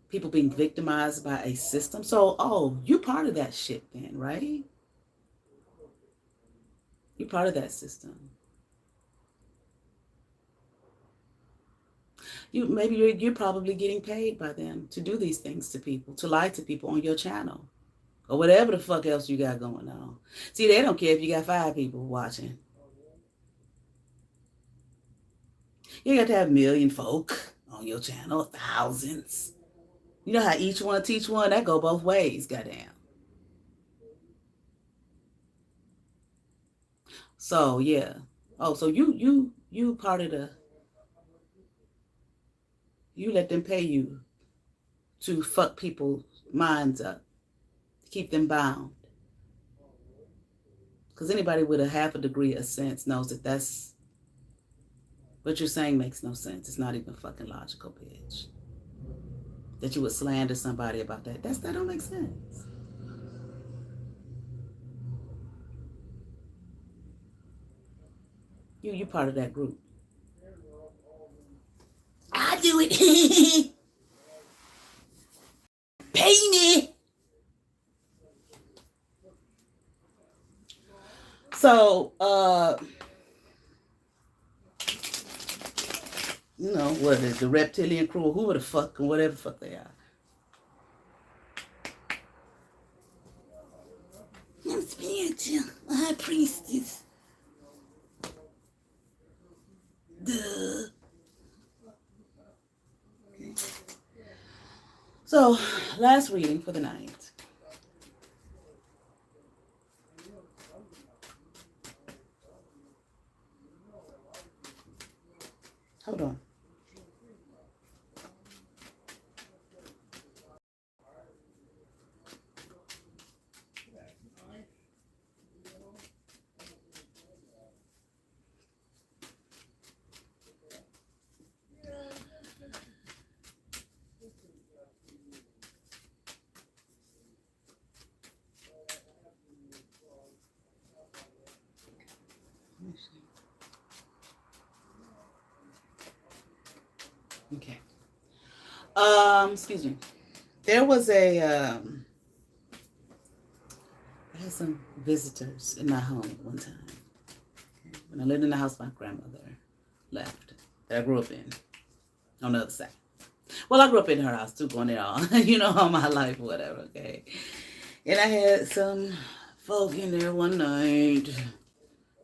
people being victimized by a system. So, you're part of that shit then, right? You're part of that system. You're probably getting paid by them to do these things to people, to lie to people on your channel, or whatever the fuck else you got going on. See, they don't care if you got 5 people watching. You got to have 1 million folk on your channel, thousands. You know how each one teach one? That go both ways, goddamn. So, yeah. Oh, so you part of the... You let them pay you to fuck people's minds up, keep them bound. Because anybody with a half a degree of sense knows that that's... What you're saying makes no sense. It's not even fucking logical, bitch. That you would slander somebody about that. That don't make sense. You part of that group. I do it. So, you know, what is the reptilian crew, who the fuck, and whatever the fuck they are. I'm spiritual, high priestess. Duh. Okay. So, last reading for the night. Hold on. Okay. Excuse me. There was I had some visitors in my home at one time. Okay. When I lived in the house my grandmother left, that I grew up in, on the other side. Well, I grew up in her house too, going there all, you know, all my life, whatever, okay. And I had some folk in there one night.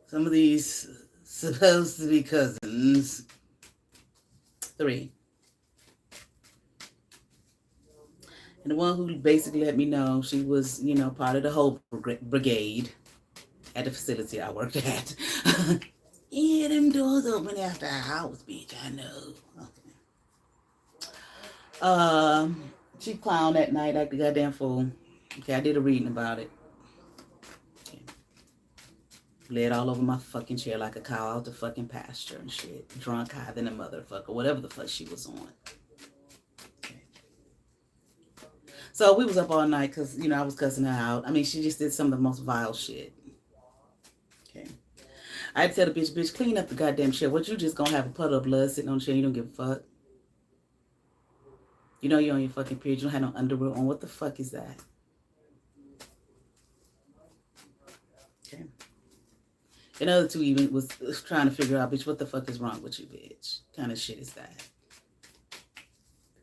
Some of these supposed to be cousins. 3. And the one who basically let me know she was, you know, part of the Hope Brigade at the facility I worked at. Yeah, them doors open after a house, bitch, I know. Okay. She clowned that night like the goddamn fool. Okay, I did a reading about it. Okay. Bled all over my fucking chair like a cow out the fucking pasture and shit. Drunk, higher than a motherfucker, whatever the fuck she was on. So we was up all night because, you know, I was cussing her out. I mean, she just did some of the most vile shit. Okay. I had to tell the bitch, clean up the goddamn chair. What, you just gonna have a puddle of blood sitting on the chair? You don't give a fuck? You know you're on your fucking period. You don't have no underwear on. What the fuck is that? Okay. Another 2 even was trying to figure out, bitch, what the fuck is wrong with you, bitch? What kind of shit is that?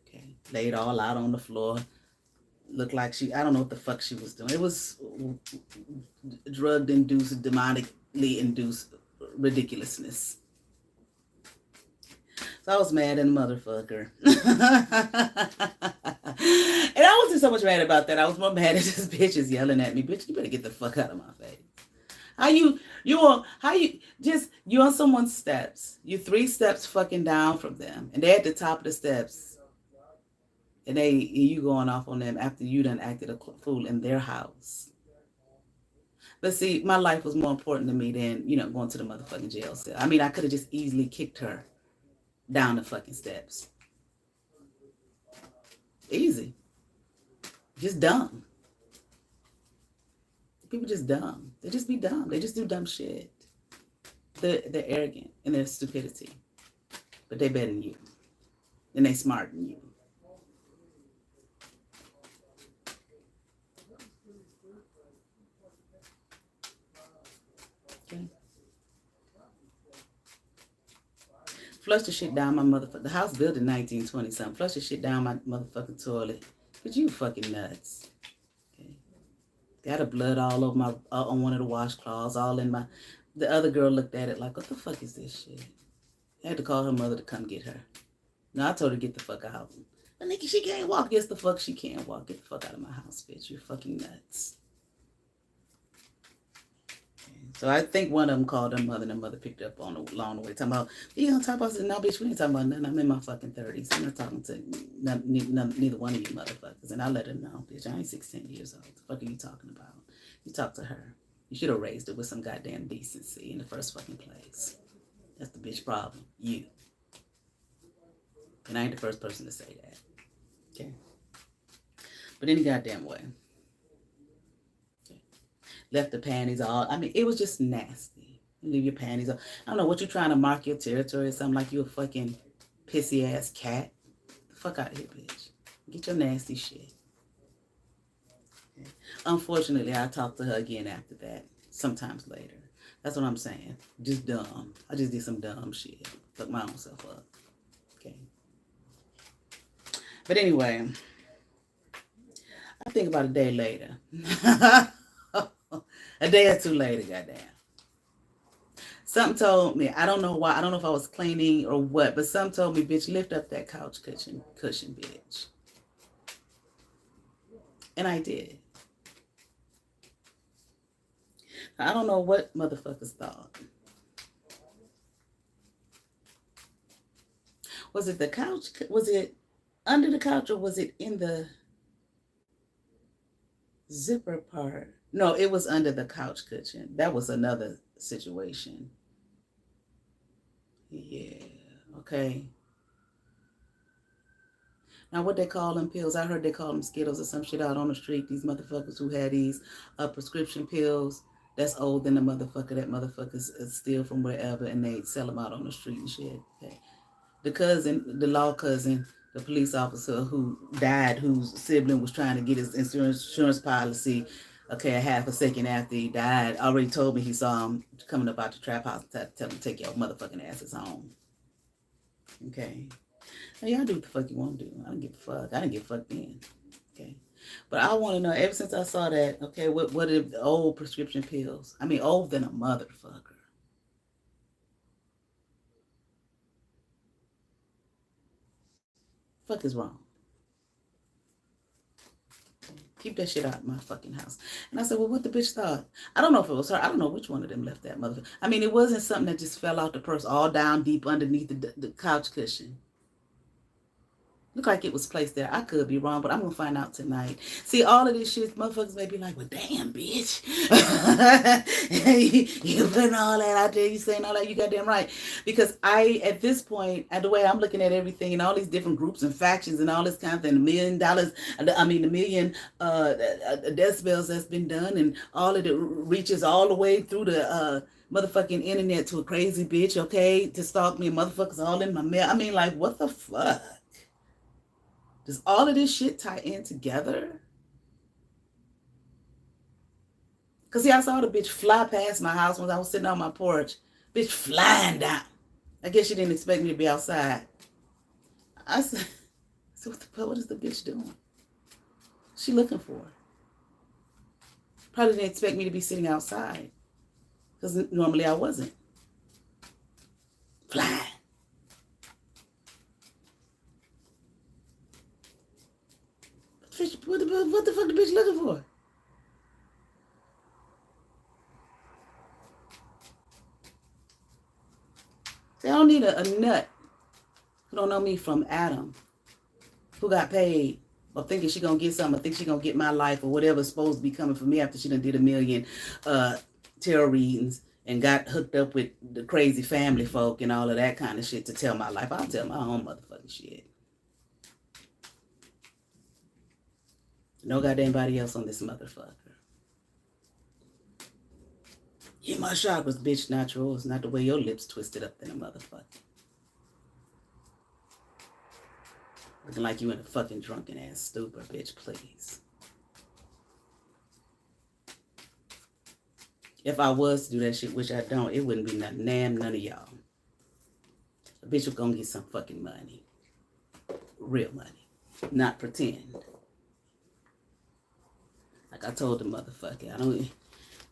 Okay. Laid all out on the floor. Looked like I don't know what the fuck she was doing. It was drug-induced, demonically induced ridiculousness. So I was mad at the motherfucker. And I wasn't so much mad about that. I was more mad at this bitch is yelling at me. Bitch, you better get the fuck out of my face. You on someone's steps. You 3 steps fucking down from them. And they're at the top of the steps. And you going off on them after you done acted a fool in their house. But see, my life was more important to me than, you know, going to the motherfucking jail cell. I mean, I could have just easily kicked her down the fucking steps. Easy. Just dumb. People just dumb. They just be dumb. They just do dumb shit. They're arrogant in their stupidity. But they better than you. And they smarter than you. Okay. Flush the shit down my motherfucker. The house built in 1920 something. Flush the shit down my motherfucking toilet. Cause you fucking nuts. Okay. Got a blood all over my on one of the washcloths, all in my. The other girl looked at it like, what the fuck is this shit? I had to call her mother to come get her. No, I told her to get the fuck out. But nigga, she can't walk. Yes, the fuck she can't walk. Get the fuck out of my house, bitch. You're fucking nuts. So I think one of them called her mother, and the mother picked up on along the way, talking about, you gonna talk about? I said, no, bitch, we ain't talking about nothing. I'm in my fucking 30s. I'm not talking to neither one of you motherfuckers. And I let her know, bitch, I ain't 16 years old. The fuck are you talking about? You talk to her. You should have raised her with some goddamn decency in the first fucking place. That's the bitch problem. You. And I ain't the first person to say that. Okay? But any goddamn way. Left the panties all. I mean, it was just nasty. You leave your panties all. I don't know what you're trying to mark your territory or something, like you a fucking pissy ass cat. The fuck out of here, bitch. Get your nasty shit. Okay. Unfortunately, I talked to her again after that, sometimes later. That's what I'm saying. Just dumb. I just did some dumb shit. Fuck my own self up. Okay. But anyway, I think about a day later. A day or two later, goddamn. Something told me, I don't know why, I don't know if I was cleaning or what, but something told me, bitch, lift up that couch cushion, bitch. And I did. I don't know what motherfuckers thought. Was it the couch? Was it under the couch or was it in the zipper part? No, it was under the couch cushion. That was another situation. Yeah, okay. Now, what they call them pills, I heard they call them Skittles or some shit out on the street. These motherfuckers who had these prescription pills, that's old than the motherfucker. That motherfuckers steal from wherever and they sell them out on the street and shit. Okay. The cousin, the law cousin, the police officer who died, whose sibling was trying to get his insurance policy, okay, a half a second after he died, already told me he saw him coming up out the trap house and tell him to take your motherfucking asses home. Okay. Now, y'all do what the fuck you want to do. I don't give a fuck. I didn't give a fuck then. Okay. But I want to know, ever since I saw that, okay, what are the old prescription pills? I mean, old than a motherfucker. Fuck is wrong? Keep that shit out of my fucking house. And I said, well, what the bitch thought? I don't know if it was her. I don't know which one of them left that motherfucker. I mean, it wasn't something that just fell out the purse all down deep underneath the couch cushion. Looked like it was placed there. I could be wrong, but I'm going to find out tonight. See, all of this shit, motherfuckers may be like, well, damn, bitch. You putting all that out there. You saying all that. You goddamn right. Because at this point, and the way I'm looking at everything and all these different groups and factions and all this kind of thing, $1 million, $1 million decibels that's been done and all of it reaches all the way through the motherfucking internet to a crazy bitch, okay, to stalk me. Motherfuckers all in my mail. I mean, like, what the fuck? Does all of this shit tie in together? Because, see, I saw the bitch fly past my house when I was sitting on my porch. Bitch flying down. I guess she didn't expect me to be outside. I said, what is the bitch doing? What's she looking for? Probably didn't expect me to be sitting outside. Because normally I wasn't. Flying. What the fuck the bitch looking for? See, I don't need a nut who don't know me from Adam, who got paid or thinking she gonna get something, or think she gonna get my life or whatever's supposed to be coming for me after she done did 1 million tarot readings and got hooked up with the crazy family folk and all of that kind of shit to tell my life. I'll tell my own motherfucking shit. No goddamn body else on this motherfucker. Yeah, my chakras, bitch, not yours. Not the way your lips twisted up than a motherfucker. Looking like you in a fucking drunken ass stupor, bitch, please. If I was to do that shit, which I don't, it wouldn't be none of y'all. A bitch was gonna get some fucking money. Real money. Not pretend. Like I told the motherfucker,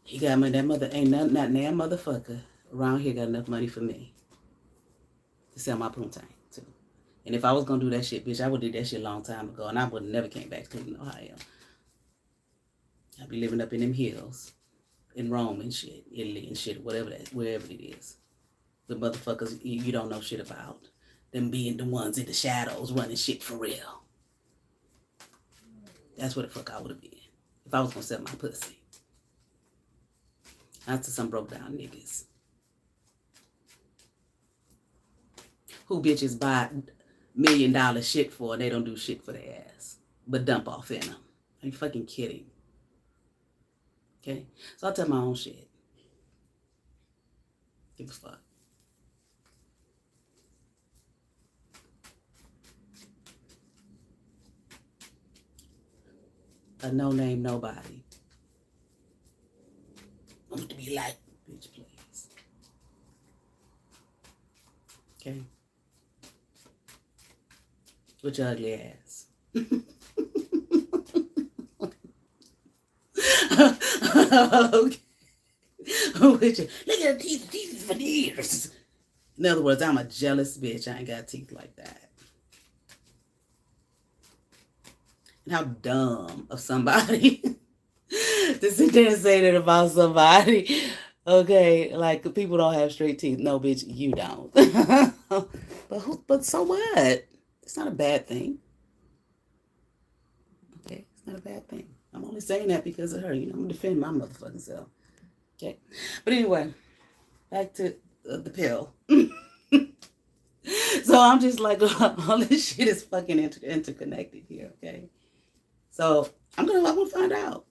he got money, that mother ain't not damn motherfucker around here got enough money for me to sell my poontang too. And if I was gonna do that shit, bitch, I would do that shit a long time ago and I would have never came back to Cleveland, Ohio. I'd be living up in them hills, in Rome and shit, Italy and shit, wherever it is. The motherfuckers you don't know shit about. Them being the ones in the shadows running shit for real. That's what the fuck I would have been. If I was gonna sell my pussy. Not to some broke down niggas. Who bitches buy $1 million shit for and they don't do shit for their ass. But dump off in them. Are you fucking kidding? Okay? So I'll tell my own shit. Give a fuck. A no name nobody. Want to be like, bitch, please. Okay. With your ugly ass. Okay. With your, look at the teeth for years. In other words, I'm a jealous bitch. I ain't got teeth like that. And how dumb of somebody to sit there and say that about somebody. Okay, like people don't have straight teeth. No, bitch, you don't. But so what? It's not a bad thing. Okay, it's not a bad thing. I'm only saying that because of her. You know, I'm gonna defend my motherfucking self. Okay, but anyway, back to the pill. So I'm just like, all this shit is fucking interconnected here. Okay, so I'm gonna find out.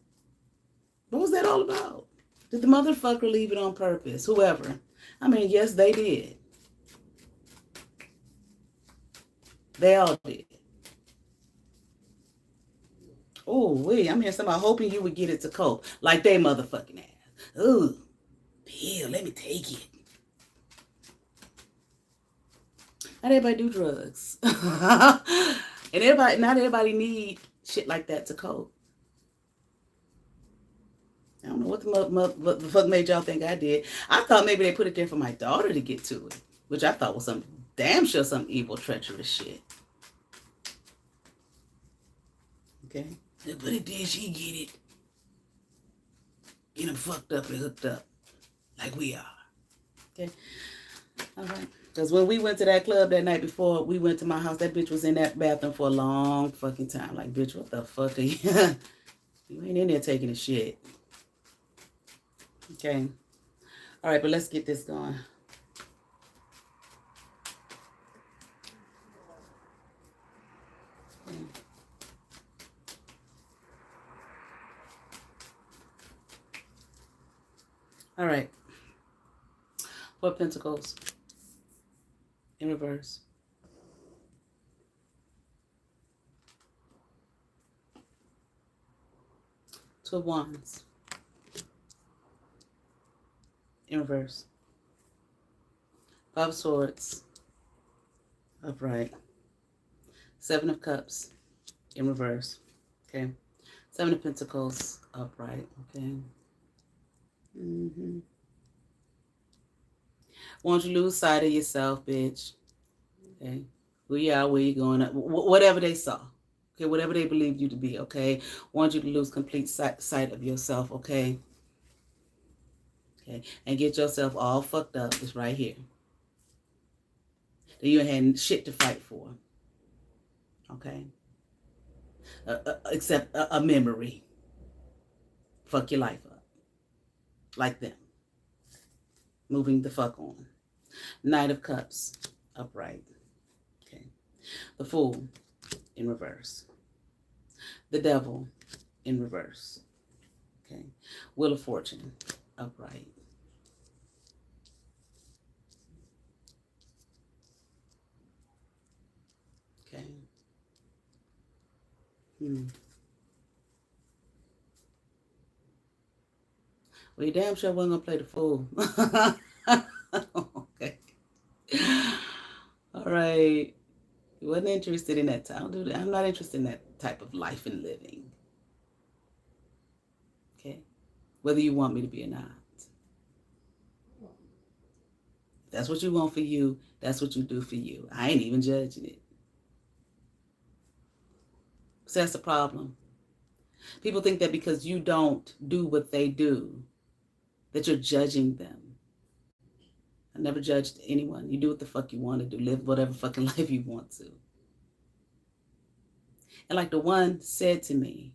What was that all about? Did the motherfucker leave it on purpose? Whoever. I mean, yes, they did. They all did. Oh, wait, I'm hearing somebody hoping you would get it to cope. Like they motherfucking ass. Ooh, pill, let me take it. Not everybody do drugs. And not everybody need shit like that to cope. I don't know what the fuck made y'all think I did. I thought maybe they put it there for my daughter to get to it, which I thought was some damn sure some evil, treacherous shit. Okay? They put it there, she get it. Get them fucked up and hooked up like we are. Okay? All right. Because when we went to that club that night before we went to my house, that bitch was in that bathroom for a long fucking time. Like, bitch, what the fuck are you? You ain't in there taking a shit. Okay. All right, but let's get this going. Okay. All right. 4 Pentacles in reverse. 2 of Wands in reverse. 5 of Swords upright. 7 of Cups in reverse. Okay. 7 of Pentacles upright. Okay. Won't you lose sight of yourself, bitch? Okay. Who you are, where you going, whatever they saw. Okay, whatever they believed you to be, okay? Want you to lose complete sight of yourself, okay? Okay, and get yourself all fucked up. It's right here. That you had shit to fight for, okay? Except a memory. Fuck your life up. Like them. Moving the fuck on. Knight of Cups, upright. Okay. The Fool, in reverse. The Devil, in reverse. Okay. Wheel of Fortune, upright. Okay. Well, you damn sure wasn't gonna play the fool. Okay. All right. You wasn't interested in that. I don't do that. I'm not interested in that type of life and living. Okay. Whether you want me to be or not. If that's what you want for you, that's what you do for you. I ain't even judging it. So that's the problem. People think that because you don't do what they do, that you're judging them. I never judged anyone. You do what the fuck you want to do. Live whatever fucking life you want to. And like the one said to me,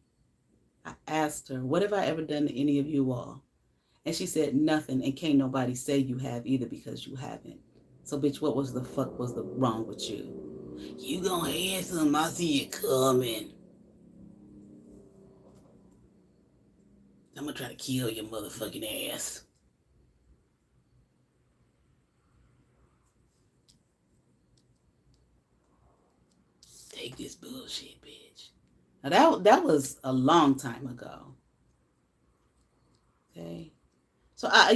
I asked her, what have I ever done to any of you all? And she said, nothing. And can't nobody say you have either because you haven't. So bitch, what was the fuck was the wrong with you? You gonna hear something, I see you coming. I'm gonna try to kill your motherfucking ass. Take this bullshit, bitch. Now that was a long time ago. Okay. So I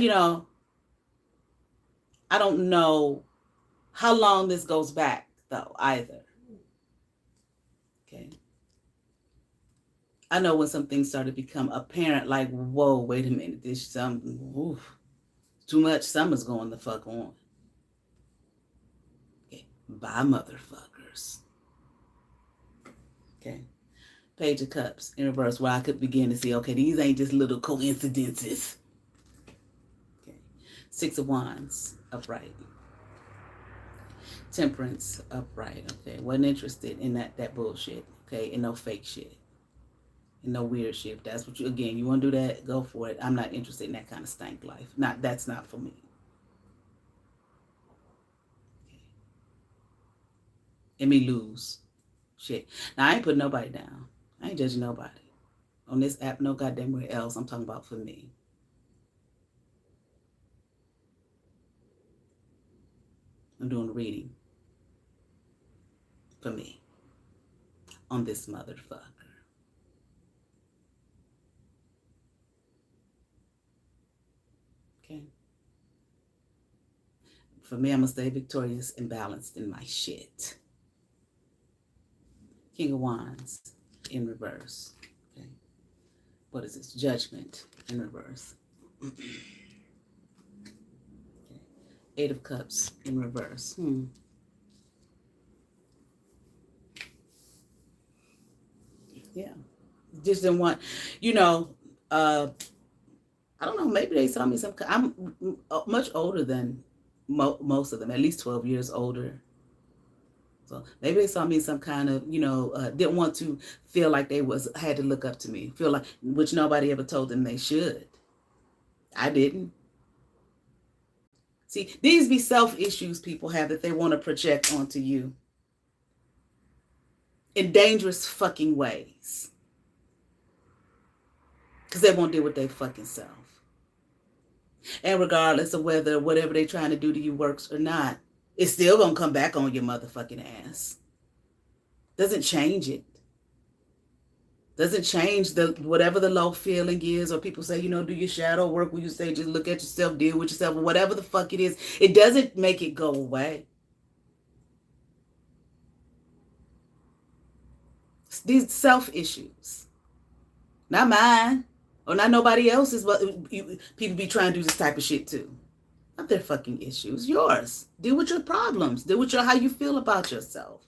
don't know how long this goes back, though, either. Okay. I know when some things started to become apparent, like, whoa, wait a minute, this something, oof, too much, summer's going the fuck on. Okay. Bye, motherfuckers. Okay. Page of Cups in reverse, where I could begin to see, okay, these ain't just little coincidences. Okay. Six of Wands, upright. Temperance, upright. Okay. Wasn't interested in that bullshit. Okay. And no fake shit. And no weird shit. If that's what you, again, you want to do that, go for it. I'm not interested in that kind of stank life. That's not for me. Okay. And me lose. Shit. Now, I ain't putting nobody down. I ain't judging nobody. On this app, no goddamn where else. I'm talking about for me. I'm doing a reading. For me. On this motherfucker. Okay. For me, I'm going to stay victorious and balanced in my shit. King of Wands in reverse. Okay. What is this? Judgment in reverse. Okay. Eight of Cups in reverse. Yeah. Just didn't want, I don't know, maybe they saw me I'm much older than most of them, at least 12 years older. So maybe they saw me some kind of, didn't want to feel like they had to look up to me, feel like, which nobody ever told them they should. I didn't. See, these be self-issues people have that they want to project onto you in dangerous fucking ways. Because they won't deal with their fucking self. And regardless of whether whatever they're trying to do to you works or not, it's still going to come back on your motherfucking ass. Doesn't change it. Doesn't change whatever the low feeling is, or people say, do your shadow work, where you say just look at yourself, deal with yourself, or whatever the fuck it is. It doesn't make it go away. These self-issues. Not mine. Or not nobody else's, but people be trying to do this type of shit too. Not their fucking issues. Yours. Deal with your problems. Deal with how you feel about yourself.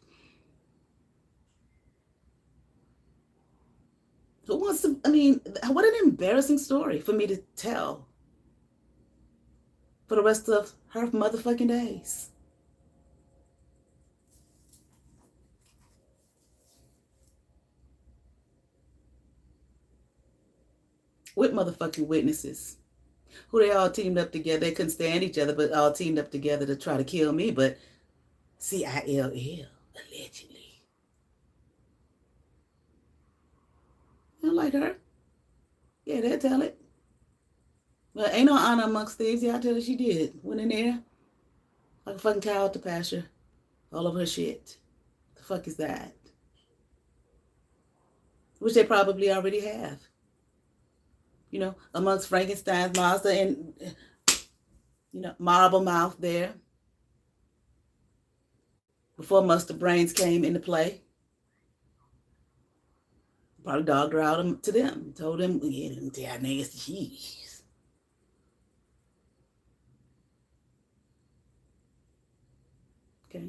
Who wants to, what an embarrassing story for me to tell for the rest of her motherfucking days. With motherfucking witnesses. Who they all teamed up together. They couldn't stand each other, but all teamed up together to try to kill me. But CILL, allegedly. I don't like her. Yeah, they'll tell it. Well, ain't no honor amongst thieves. Yeah, I tell her she did. Went in there like a fucking cow at the pasture. All over her shit. The fuck is that? Which they probably already have. Amongst Frankenstein's monster and, marble mouth there. Before mustard brains came into play. Probably dogged her out to them. Told them, yeah, them damn nasty cheese. Okay.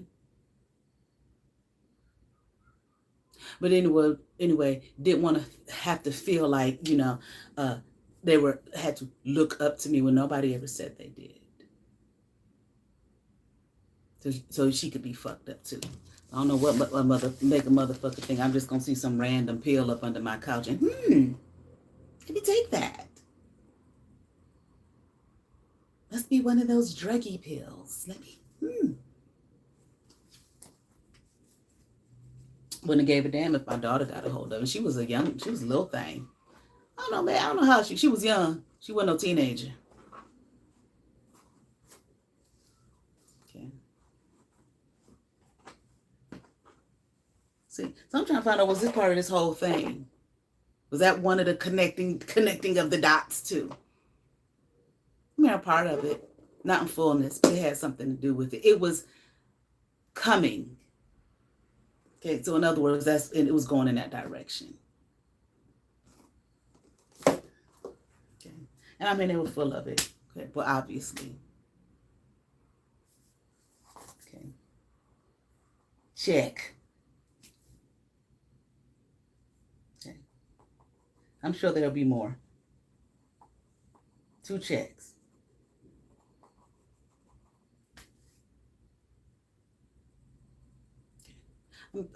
But anyway, didn't want to have to feel like, they had to look up to me when nobody ever said they did. So she could be fucked up too. I don't know what make a motherfucker think I'm just gonna see some random pill up under my couch and let me take that. Must be one of those druggy pills. Let me Wouldn't have gave a damn if my daughter got a hold of it. She was a little thing. I don't know, man. I don't know how she was young. She wasn't no teenager. Okay. See, so I'm trying to find out, was this part of this whole thing? Was that one of the connecting of the dots too? A part of it. Not in fullness, but it had something to do with it. It was coming. Okay, so in other words, it was going in that direction. Okay, and I mean they were full of it. Okay, but obviously, okay, check. Okay, I'm sure there'll be more. 2 checks.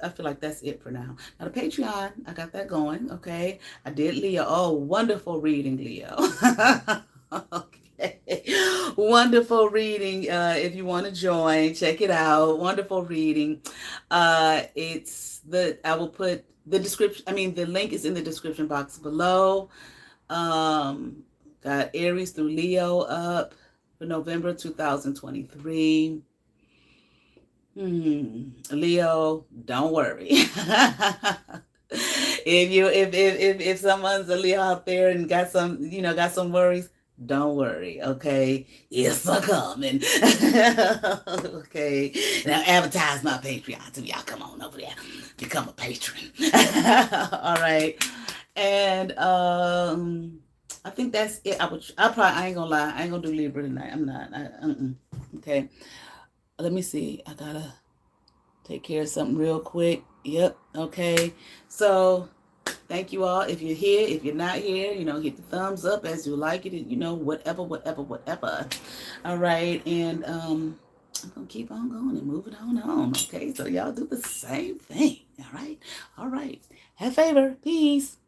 I feel like that's it for now. Now the Patreon, I got that going. Okay, I did Leo. Oh, wonderful reading, Leo. Okay, wonderful reading. If you want to join, check it out. Wonderful reading. I will put the description. I mean, the link is in the description box below. Got Aries through Leo up for November 2023. Leo, don't worry. If someone's a Leo out there and got some worries, don't worry. Okay, it's a coming. Okay, now advertise my Patreon to y'all. Come on over there, become a patron. All right, and I think that's it. I ain't gonna lie. I ain't gonna do Libra tonight. I'm not. Okay. Let me see. I gotta take care of something real quick. Yep. Okay. So thank you all. If you're here, if you're not here, hit the thumbs up as you like it. Whatever. All right. And I'm gonna keep on going and moving on. Okay. So y'all do the same thing. All right. Have favor. Peace.